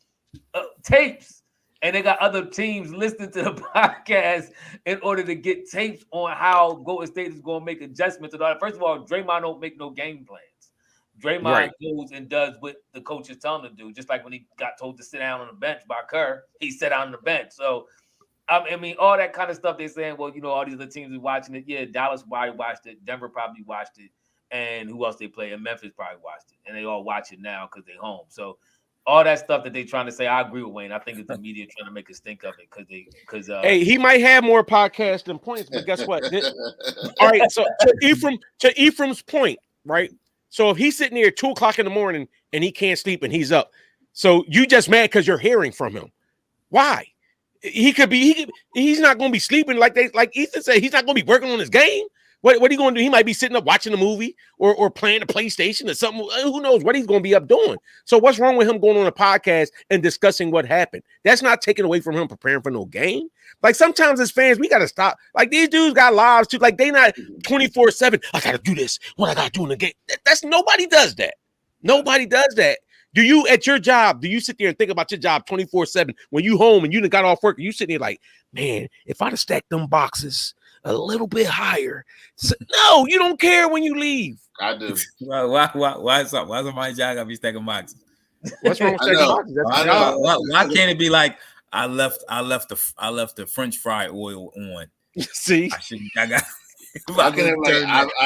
tapes. And they got other teams listening to the podcast in order to get tapes on how Golden State is going to make adjustments. First of all, Draymond don't make no game plans. Draymond goes and does what the coaches tell him to do. Just like when he got told to sit down on the bench by Kerr, he sat down on the bench. So, I mean, all that kind of stuff they're saying, well, all these other teams are watching it. Yeah, Dallas probably watched it. Denver probably watched it. And who else they play? And Memphis probably watched it. And they all watch it now because they're home. So, all that stuff that they're trying to say, I agree with Wayne. I think it's the media trying to make us think of it because hey, he might have more podcasts than points, but guess what? All right, so to Ephraim's point, right? So if he's sitting there at 2:00 in the morning and he can't sleep and he's up, so you just mad because you're hearing from him. Why? He's not going to be sleeping like Ethan said. He's not going to be working on his game. What are you going to do? He might be sitting up watching a movie or playing a PlayStation or something. Who knows what he's going to be up doing? So what's wrong with him going on a podcast and discussing what happened? That's not taken away from him preparing for no game. Like sometimes as fans, we got to stop. Like these dudes got lives too. Like they not 24/7. I got to do this. What I got to do in the game. That's nobody does that. Nobody does that. Do you at your job? Do you sit there and think about your job 24/7 when you home and you done got off work? And you sitting there like, man, if I'd have stacked them boxes a little bit higher. So, no, you don't care when you leave. I do. Why somebody's job gotta be stacking boxes? What's wrong with stacking boxes? That's why can't it be like I left the French fry oil on? See, I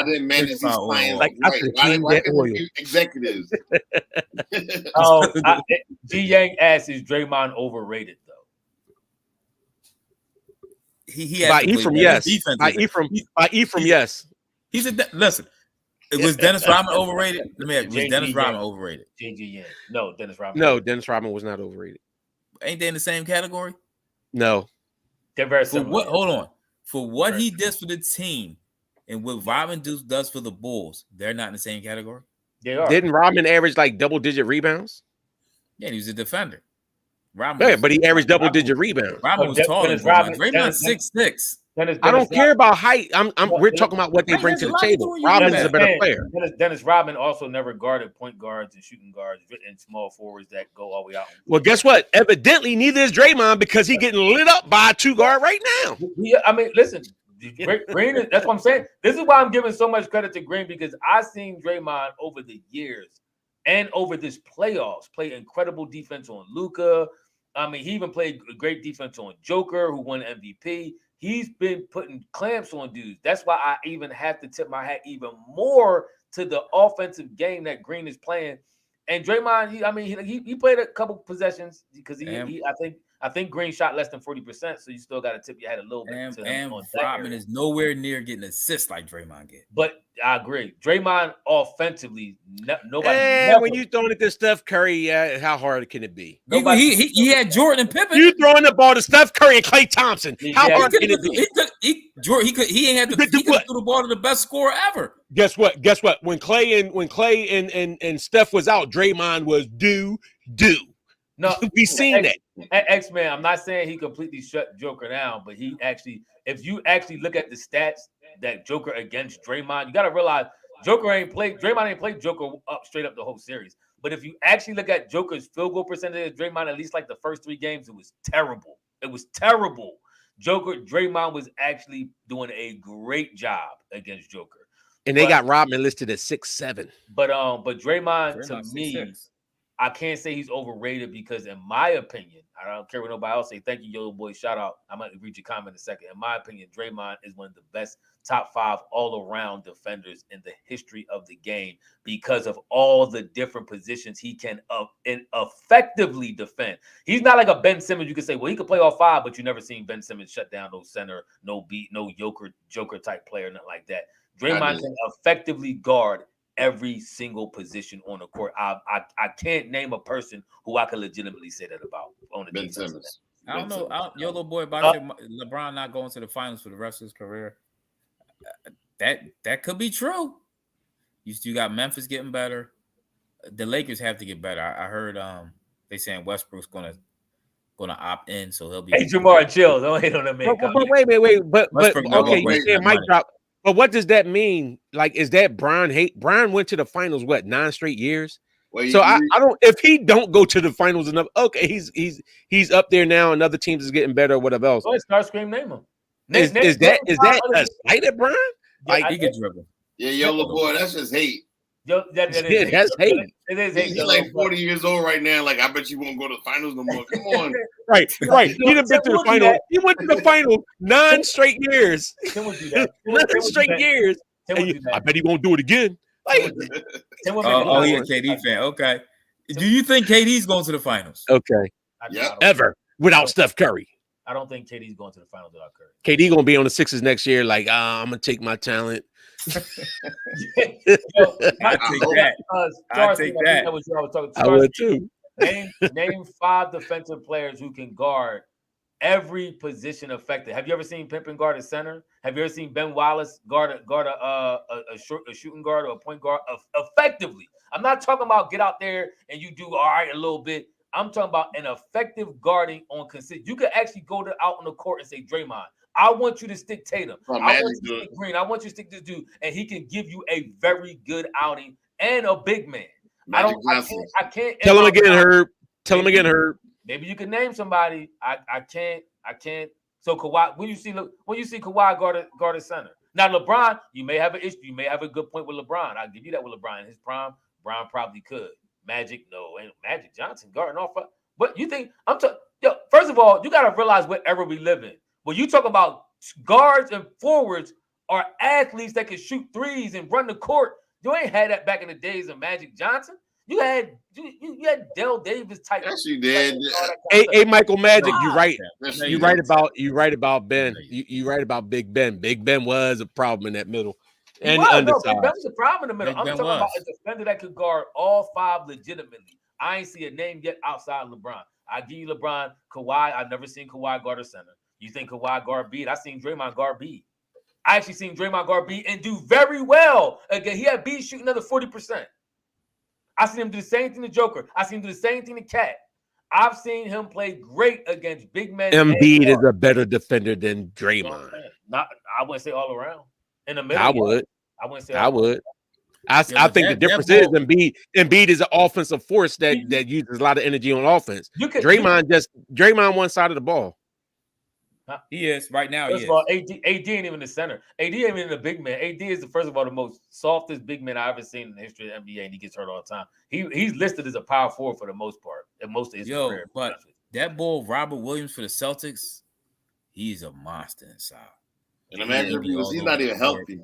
didn't manage these clients like why oil. Executives. G Yang asks, is Draymond overrated though? He by Ephraim, yes. By Ephraim, yes. He said, listen, was Dennis Rodman overrated? Let me ask, was Dennis Rodman overrated? JG, no, Dennis Rodman. No, Dennis Rodman was not overrated. Ain't they in the same category? No. They're very similar. Hold on. For what he does for the team and what Rodman does for the Bulls, they're not in the same category? They are. Didn't Rodman average like double-digit rebounds? Yeah, he was a defender. Rodman but he averaged double-digit rebounds. Rodman was taller. Draymond's 6'6". I don't care about height. We're talking about what they bring to the table. Rodman's a better player. Dennis Rodman also never guarded point guards and shooting guards and small forwards that go all the way out. Well, guess what? Evidently, neither is Draymond because he's getting lit up by a 2-guard right now. Yeah, I mean, listen, Green. That's what I'm saying. This is why I'm giving so much credit to Green because I've seen Draymond over the years and over this playoffs play incredible defense on Luka. I mean, he even played great defense on Joker, who won MVP. He's been putting clamps on dudes. That's why I even have to tip my hat even more to the offensive game that Green is playing. And Draymond, he played a couple possessions because I I think Green shot less than 40%, so you still got to tip your head a little bit. And Rodman is nowhere near getting assists like Draymond get. But I agree. Draymond offensively, nobody. When you throwing it to Steph Curry, how hard can it be? He had Jordan and Pippen. You throwing the ball to Steph Curry and Klay Thompson. How hard can it be? He ain't have to throw the ball to the best scorer ever. Guess what? When Klay and Steph was out, Draymond was do. No, we seen that. X-Man, I'm not saying he completely shut Joker down, but he actually, if you actually look at the stats that Joker against Draymond, you got to realize Draymond ain't played Joker up straight up the whole series. But if you actually look at Joker's field goal percentage, Draymond, at least like the first 3 games, it was terrible. Draymond was actually doing a great job against Joker. And they got Rodman listed at 6'7". But Draymond to me, 6'6". I can't say he's overrated because, in my opinion, I don't care what nobody else say. Thank you, Yellow Boy. Shout out. I might read your comment in a second. In my opinion, Draymond is one of the best top 5 all-around defenders in the history of the game because of all the different positions he can effectively defend. He's not like a Ben Simmons. You can say, well, he could play all 5, but you never seen Ben Simmons shut down no center, no Joker type player, nothing like that. Draymond can effectively guard every single position on the court. I can't name a person who I can legitimately say that about on the Ben defense. Simmons. I don't know. Your little boy about LeBron not going to the finals for the rest of his career. That could be true. You still got Memphis getting better. The Lakers have to get better. I heard they saying Westbrook's gonna opt in, so he'll be. Hey, Jamar, chill. Don't hate on that man. But wait. But okay, you said mic drop. But what does that mean? Like, is that Brian hate? Brian went to the finals 9 straight years. Well, so I don't. If he don't go to the finals enough, okay, he's up there now, and other teams is getting better or whatever else. Go start scream, name him. Is that a slight at Brian? Like he could dribble. Yeah, Yellow Boy, that's just hate. That's hate. It is hate. He's like 40 years old right now. Like, I bet you won't go to the finals no more. Come on. Right. He done been to the final. He went to the final 9 straight years. 9 straight years. I bet he won't do it again. Like, he's a KD fan. Okay. Do you think KD's going to the finals? Okay. Ever without Steph Curry? I don't think KD's going to the finals without Curry. KD gonna be on the Sixers next year. Like, I'm gonna take my talent. I take that. That was what I was talking to. I would too. Name 5 defensive players who can guard every position effective. Have you ever seen Pippen guard a center? Have you ever seen Ben Wallace guard a shooting guard or a point guard effectively? I'm not talking about get out there and you do all right a little bit. I'm talking about an effective guarding on consistent. You could actually go out on the court and say, Draymond, I want you to stick Tatum. I want you to stick Green. I want you to stick this dude, and he can give you a very good outing and a big man. I can't. Tell him again, Herb. Tell him again, Herb. Maybe you can name somebody. I can't. So Kawhi, when you see Kawhi guard a center. Now LeBron, you may have an issue. You may have a good point with LeBron. I'll give you that with LeBron. In his prime, Brown probably could. Magic, no, and Magic Johnson guarding off. But you think first of all, you got to realize what era we live in. When you talk about guards and forwards are athletes that can shoot threes and run the court. You ain't had that back in the days of Magic Johnson. You had Dale Davis type. Yes, you did. Hey, Michael Magic, you're right. You're right about Ben. You're right about Big Ben. Big Ben was a problem in that middle. And Big Ben was a problem in the middle. I'm talking about a defender that could guard all 5 legitimately. I ain't see a name yet outside LeBron. I give you LeBron, Kawhi. I've never seen Kawhi guard a center. You think Kawhi guard B? I seen Draymond guard B. I actually seen Draymond guard B and do very well. Again, he had B shoot another 40%. I seen him do the same thing to Joker. I seen him do the same thing to Cat. I've seen him play great against big men. Embiid is a better defender than Draymond. I wouldn't say all around. In the middle, I would. I wouldn't say. I would. I think the difference is Embiid is an offensive force that uses a lot of energy on offense. Draymond one side of the ball. He is right now. First of all, AD ain't even the center. AD ain't even the big man. AD is first of all the most softest big man I've ever seen in the history of the NBA, and he gets hurt all the time. He's listed as a power forward for the most part, and most of his career. But that bull Robert Williams for the Celtics, he's a monster inside. And imagine he's not even healthy.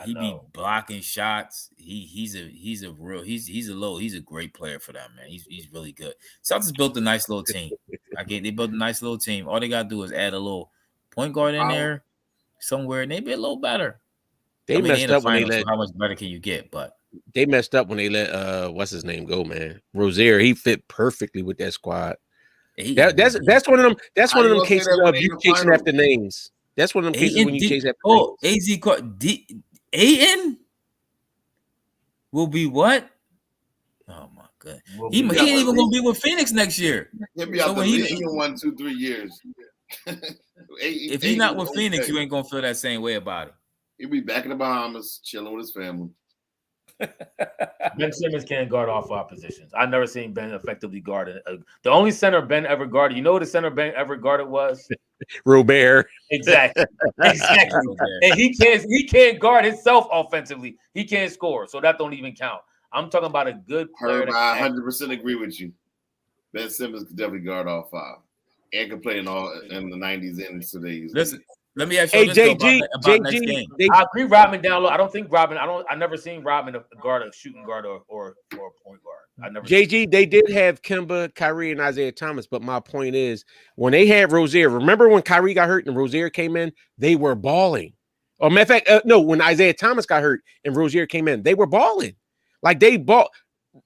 He be blocking shots. He's a great player for them, man. He's really good. Celtics built a nice little team. They built a nice little team. All they gotta do is add a little point guard in there somewhere, and they be a little better. They messed up when they let. So how much better can you get? But they messed up when they let what's his name go, man. Rozier, he fit perfectly with that squad. That's one of them. That's one of them cases of you chasing after names. That's one of them cases when you chase after names. Ayton will be what? Oh my god, he ain't even gonna be with Phoenix next year. He'll be out in 1, 2, 3 years. If he's not with Phoenix, you ain't gonna feel that same way about it. He'll be back in the Bahamas, chilling with his family. Ben Simmons can't guard all 5 positions. I've never seen Ben effectively guard. The only center Ben ever guarded, you know what the center Ben ever guarded was? Robert. Exactly. And he can't guard himself offensively. He can't score, so that don't even count. I'm talking about a good player. I 100% agree with you. Ben Simmons could definitely guard all 5. And can play in the 90s and today's. Listen. Let me ask you about next game. I agree Rodman down low. I don't think Rodman. I never seen Rodman guard a shooting guard or a point guard. I never. JG, they did have Kemba, Kyrie, and Isaiah Thomas, but my point is when they had Rozier. Remember when Kyrie got hurt and Rozier came in, they were balling. Or matter of fact, no, when Isaiah Thomas got hurt and Rozier came in, they were balling. Like they bought.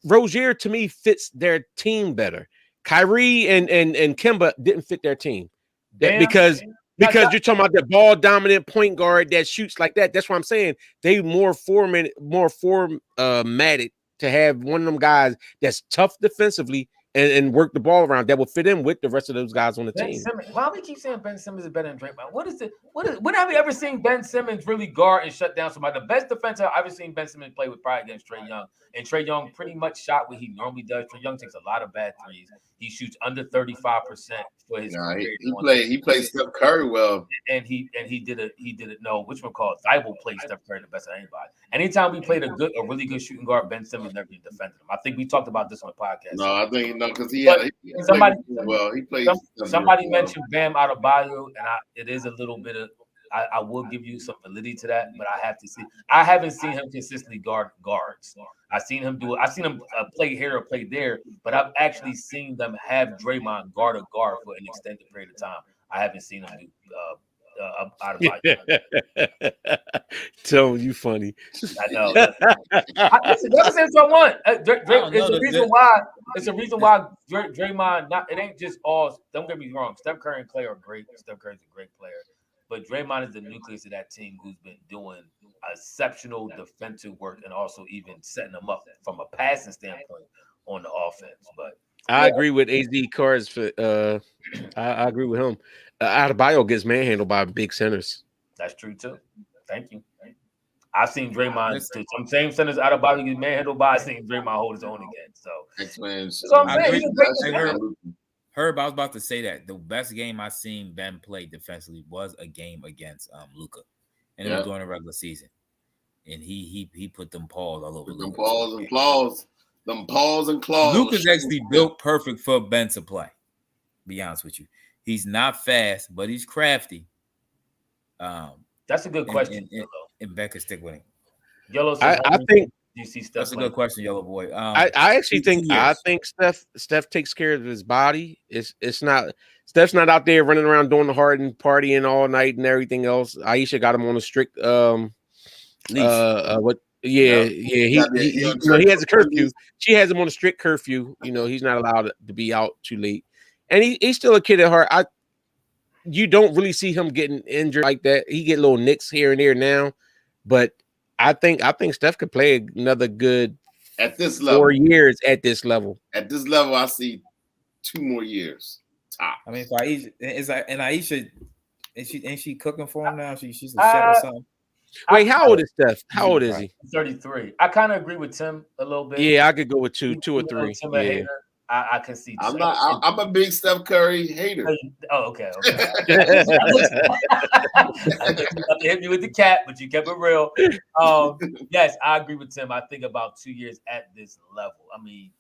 Rozier to me fits their team better. Kyrie and Kemba didn't fit their team because you're talking about the ball dominant point guard that shoots like that. That's what I'm saying. They more formatted to have one of them guys that's tough defensively and work the ball around that will fit in with the rest of those guys on the team. Why we keep saying Ben Simmons is better than Draymond? When have we ever seen Ben Simmons really guard and shut down somebody? The best defender I've ever seen Ben Simmons play with probably against Trae Young. And Trae Young pretty much shot what he normally does. Trae Young takes a lot of bad threes. He shoots under 35% for his career. He played Steph Curry well. And he did it. No, which one called Thibault played Steph Curry the best of anybody. Anytime we played a really good shooting guard, Ben Simmons never defended him. I think we talked about this on the podcast. No, I think because he played. Somebody mentioned Bam Adebayo, and it is a little bit of. I will give you some validity to that, but I have to see. I haven't seen him consistently guard guards. I've seen him do it. I've seen him play here or play there, but I've actually seen them have Draymond guard a guard for an extended period of time. I haven't seen him do Adebayo. So you funny. I know. Listen, never say what I want. It's a reason why Draymond. It ain't just all. Don't get me wrong. Steph Curry and Clay are great. Steph Curry's a great player. But Draymond is the nucleus of that team who's been doing exceptional defensive work and also even setting them up from a passing standpoint on the offense. But I agree with AZ Cars. I agree with him. Adebayo gets manhandled by big centers. That's true too. Thank you. I've seen Draymond some same centers Adebayo gets manhandled by. I've seen Draymond hold his own again. So I'm saying. Herb, I was about to say that the best game I seen Ben play defensively was a game against Luka, and it was during the regular season, and he put them paws all over. Them paws and claws. Luka's actually built perfect for Ben to play. Be honest with you, he's not fast, but he's crafty. That's a good question. And Ben can stick with him. Yellow. I think. You see Steph. That's a good question, Yellow Boy. I actually think Steph takes care of his body. It's not Steph's not out there running around doing the hard and partying all night and everything else. Aisha got him on a strict he has a curfew. She has him on a strict curfew. He's not allowed to be out too late, and he's still a kid at heart. You don't really see him getting injured like that. He get little nicks here and there now, but I think Steph could play another good at this level 4 years at this level. At this level, I see 2 more years. Top. I mean, if Aisha, ain't she cooking for him now? She's a chef or something. Wait, how old is Steph? How old is he? 33. I kind of agree with Tim a little bit. Yeah, I could go with two or three. Yeah. I can see. I'm a big Steph Curry hater. Oh, okay. I hit me with the cat, but you kept it real. Yes, I agree with Tim. I think about 2 years at this level. I mean,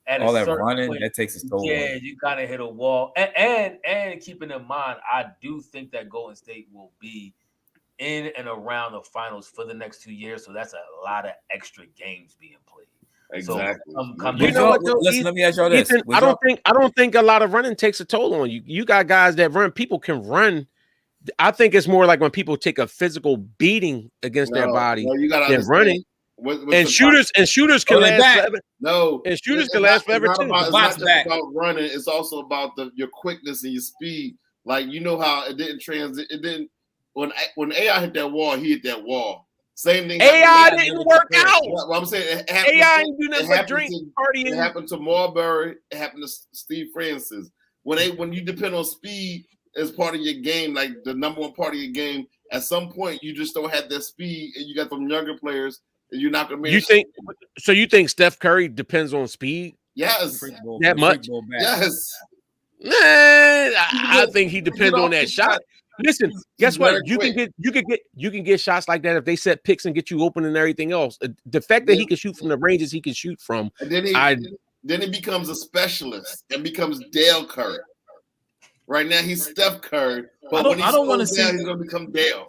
at all that running that takes a toll. Yeah, you kind of hit a wall. And keeping in mind, I do think that Golden State will be in and around the finals for the next 2 years. So that's a lot of extra games being played. Exactly. So come You know what though? Listen, let me ask y'all this. Ethan, I don't think a lot of running takes a toll on you. You got guys that run. People can run. I think it's more like when people take a physical beating against their body you gotta than understand. running. And shooters can last forever. No, and shooters can last forever too. It's not just about running. It's also about your quickness and your speed. Like you know how it didn't transit. It didn't when AI hit that wall. He hit that wall. Same thing. AI didn't work out. What I'm saying, AI didn't do nothing but drink, partying. It happened to Marbury. It happened to Steve Francis. When you depend on speed as part of your game, like the number one part of your game, at some point you just don't have that speed, and you got some younger players, and you're not going to be. You think Steph Curry depends on speed? Yes, that much. Yes. Nah, I think he depends on that shot. Listen, guess what? You can get shots like that if they set picks and get you open and everything else. The fact that he can shoot from the ranges he can shoot from, and then he becomes a specialist and becomes Dale Curry. Right now he's Steph Curry, but I don't want to see he's going to become Dale.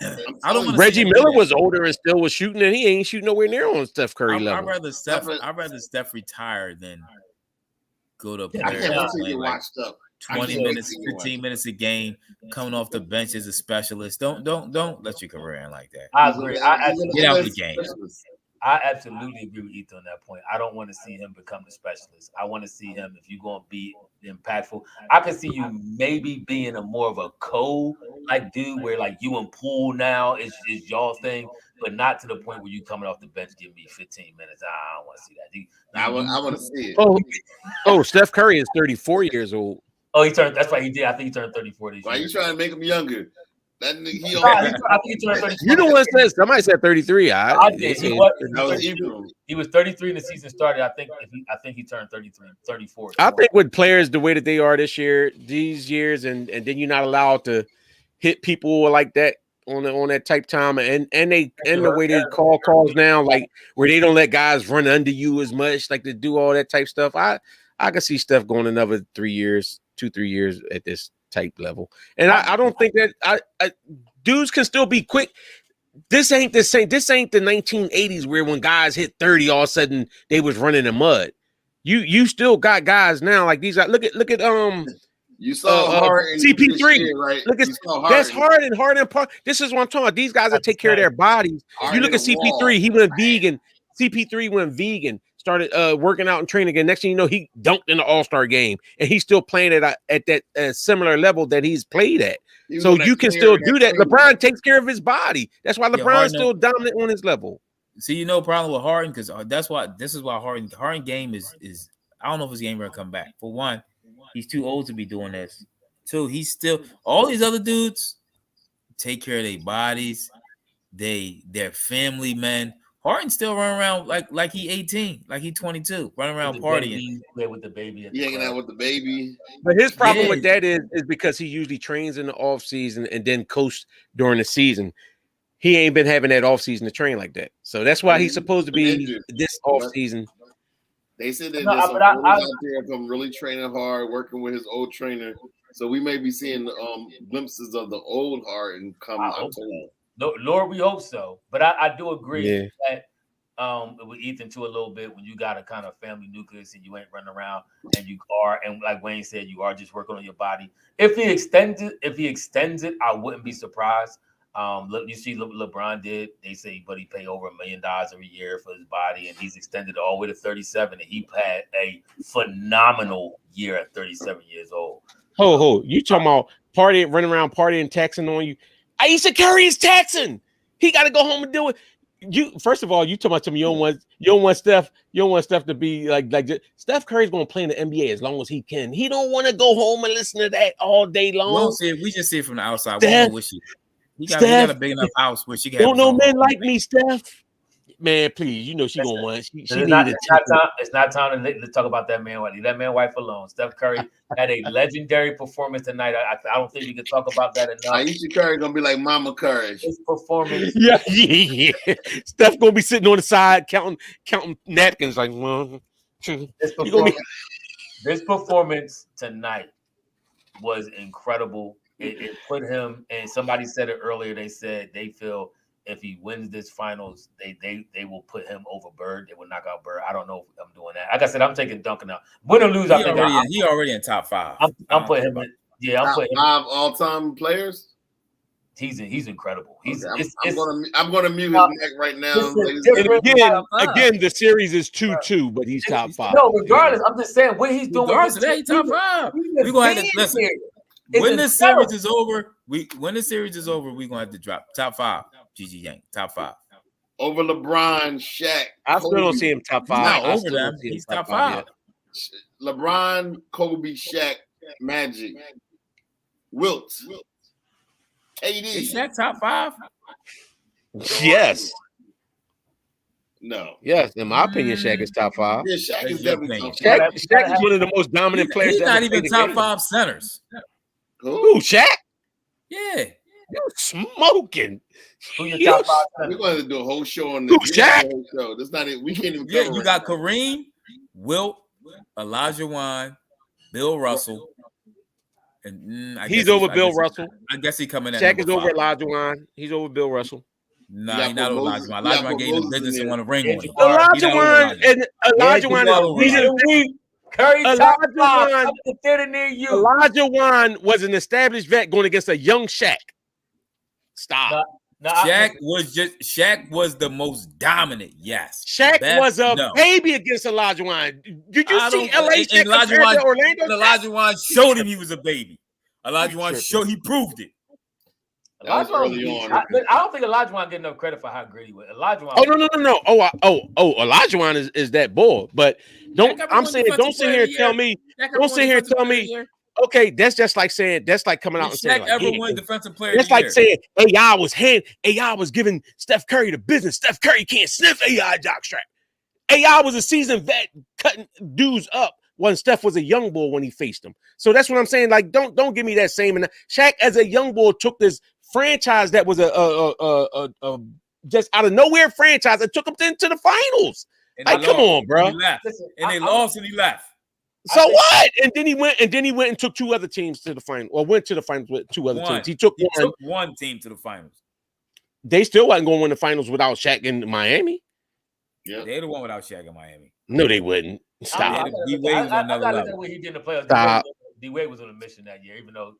Reggie Miller was older and still was shooting, and he ain't shooting nowhere near on Steph Curry level. I'd rather Steph retire than go to I can't wait till you like watched up. 20 minutes, 15 minutes a game, coming off the bench as a specialist. Don't let your career end like that. I agree. Get out the game. I absolutely agree with Ethan on that point. I don't want to see him become the specialist. I want to see him, if you're going to be impactful, I can see you maybe being a more of a like dude where like you and Poole now is y'all thing, but not to the point where you coming off the bench giving me 15 minutes. I don't want to see that. I want to see it. Oh, Steph Curry is 34 years old. Oh, he turned. That's why he did. I think he turned 34 this year. Why you trying to make him younger? That nigga, I think he turned 34. You know what says? Somebody said 33. I did. He was 33 and the season started. I think he turned 33, 34. I think with players the way that they are these years, and then you're not allowed to hit people like that on that type time, and the way they call calls now, like where they don't let guys run under you as much, like to do all that type stuff. I can see Steph going another 3 years, 2-3 years at this type level. And I don't think that I dudes can still be quick. This ain't the same. This ain't the 1980s where when guys hit 30, all of a sudden they was running in mud. You still got guys now like these. Look at you saw CP3. Right? Look at that's Harden. This is what I'm talking about. These guys that take care of their bodies. You look at CP3. He went vegan. CP3 went vegan. Started working out and training again. Next thing you know, he dunked in the All-Star game, and he's still playing at that similar level that he's played at. So you can still do that. LeBron takes care of his body. That's why LeBron's still dominant on his level. See, problem with Harden, because this is why Harden game is I don't know if his game will come back. For one, he's too old to be doing this. Two, he's still all these other dudes take care of their bodies. They're family men. Harden still running around like he 18, like he 22, running around partying. With the baby. Hanging out with the baby. But his problem with that is because he usually trains in the off season and then coasts during the season. He ain't been having that off season to train like that. So that's why he's supposed to be this off season. They said that there's some out there of him really training hard, working with his old trainer. So we may be seeing glimpses of the old Harden come out. No, Lord, we hope so. But I do agree that with Ethan too a little bit when you got a kind of family nucleus and you ain't running around and you are, and like Wayne said, you are just working on your body. If he extends it, I wouldn't be surprised. Look, you see what LeBron did. They say, but he paid over $1 million every year for his body, and he's extended it all the way to 37. And he had a phenomenal year at 37 years old. You talking about partying, running around partying, taxing on you? Aisha Curry is taxing. He got to go home and do it. First of all, you talking about to me, you don't want Steph to be like Steph Curry's going to play in the NBA as long as he can. He don't want to go home and listen to that all day long. We just see it from the outside. Steph, he got a big enough house where she can. Don't know men like me, Steph. Man, please, she gonna want. It's not time to talk about that man. Leave that man wife alone. Steph Curry had a legendary performance tonight. I don't think we can talk about that enough. Aisha Curry gonna be like Mama Curry. His performance. Yeah. Steph gonna be sitting on the side counting napkins like. This performance tonight was incredible. It put him, and somebody said it earlier. They said they feel if he wins this finals, they will put him over Bird. They will knock out Bird. I don't know if I'm doing that. Like I said, I'm taking Duncan out. Win or lose, I think he already in top 5. I'm putting him in. Yeah, I'm putting him. 5 all-time players. He's incredible. I'm gonna mute his neck right now. Again, the series is 2-2, but he's top 5. No, regardless, I'm just saying what he's doing. Regardless of that, he's top 5. We're gonna have to listen. When the series is over, we're gonna have to drop top 5. GG Yang, top 5. Over LeBron, Shaq. I still don't see him top 5. Not over them. He's top 5. LeBron, Kobe, Shaq, Magic, Wilt, KD. Is Shaq top 5? Yes. No. Yes, in my opinion, Shaq is top 5. Yeah, Shaq is definitely top 5. Shaq is one of the most dominant players. He's not even top 5 centers. Who, Shaq? Yeah. You smoking. Who your top 5 centers? We're going to do a whole show on this. Shaq? That's not it. We can't even cover you got Kareem, Wilt, Elijah Wan, Bill Russell. And he's over Bill Russell. I guess he coming at Shaq is over Elijah Wan. He's over Bill Russell. Nah, he's not Elijah Wan. Elijah Wan gave him business and won a ring with him. Elijah Wan was an established vet going against a young Shaq. Stop. Shaq was the most dominant. Yes, Shaq was a baby against Elijah Wan. Did you see LA Shaq compared to Orlando? Elijah Wan showed him he was a baby. Elijah Wan he proved it. I don't think Elijah Wan get enough credit for how great he was. Elijah Wan. No. Elijah Wan is that bull. But don't sit here and tell me. Okay, that's just like saying coming out and saying like, defensive player. That's like saying AI was giving Steph Curry the business. Steph Curry can't sniff AI jockstrap. AI was a seasoned vet cutting dudes up when Steph was a young bull when he faced him. So that's what I'm saying. Like, don't give me that same. And Shaq as a young bull took this franchise that was a just out of nowhere franchise that took him into the finals. Like, come on, bro. They lost and he left. So what? And then he went and took 2 other teams to the final, or went to the finals with 2 other teams. He took one team to the finals. They still wasn't going to win the finals without Shaq in Miami. Yeah, they're the one without Shaq in Miami. No, they wouldn't. Stop. D-Wade was on another level. What he did in the playoffs. D-Wade was on a mission that year, even though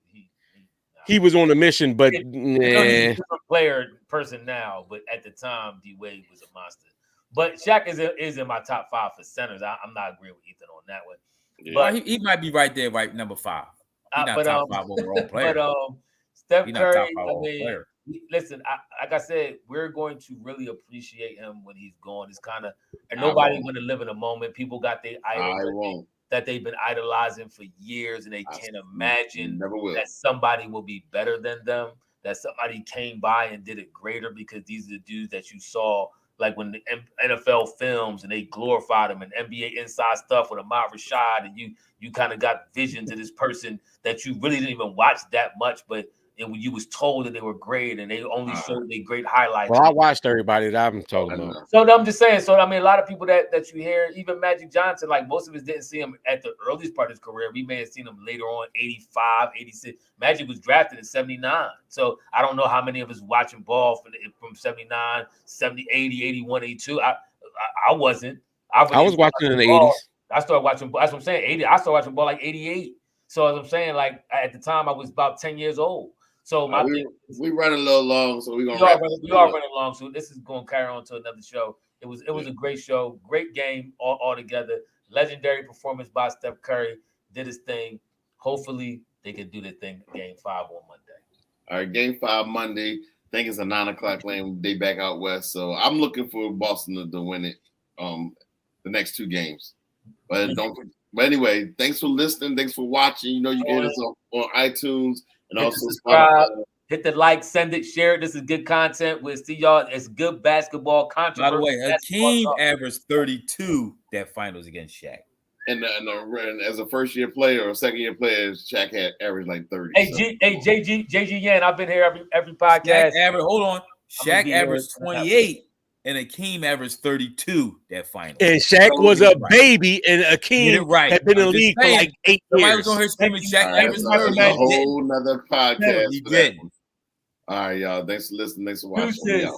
he was on a mission, but he's a different person now. But at the time, D-Wade was a monster. But Shaq is in my top 5 for centers. I'm not agreeing with Ethan on that one. Yeah. But he might be right there, right number 5. He's not top 5 overall player. But Steph Curry, listen, like I said, we're going to really appreciate him when he's gone. It's kind of, and nobody's going to live in a moment. People got their idols that they've been idolizing for years, and they can't imagine that somebody will be better than them, that somebody came by and did it greater, because these are the dudes that you saw like when the NFL films and they glorified him, and NBA inside stuff with Ahmad Rashad, and you kind of got visions of this person that you really didn't even watch that much, but when you was told that they were great and they only showed their great highlights. Well, I watched everybody that I'm talking about. So I'm just saying. So I mean, a lot of people that you hear, even Magic Johnson, like most of us didn't see him at the earliest part of his career. We may have seen him later on, 85, 86. Magic was drafted in 79. So I don't know how many of us watching ball from 79, 70, 80, 81, 82. I wasn't. I was watching in the 80s. I started watching. That's what I'm saying. 80. I started watching ball like 88. So as I'm saying, like at the time, I was about 10 years old. So we run a little long, so we are running long. So this is going to carry on to another show. It was a great show, great game all together. Legendary performance by Steph Curry. Did his thing. Hopefully they can do their thing. Game 5 on Monday. All right, Game 5 Monday. I think it's a 9:00 game. They back out west, so I'm looking for Boston to win it. The next 2 games, but anyway, thanks for listening. Thanks for watching. You know you get us on iTunes. And also subscribe, hit the like, send it, share it. This is good content. We'll see y'all. It's good basketball content. By the way, Hakeem averaged 32 that finals against Shaq. And as a first-year player or second-year player, Shaq had averaged like 30. Hey, JG Yan, I've been here every podcast. Shaq averaged 28. And Hakeem averaged 32 that final. And Shaq was a baby, and Hakeem had been in the league for like 8 years. Somebody was on here screaming Shaq averaged 30. A whole nother podcast. He did. All right, y'all. Thanks for listening. Thanks for watching.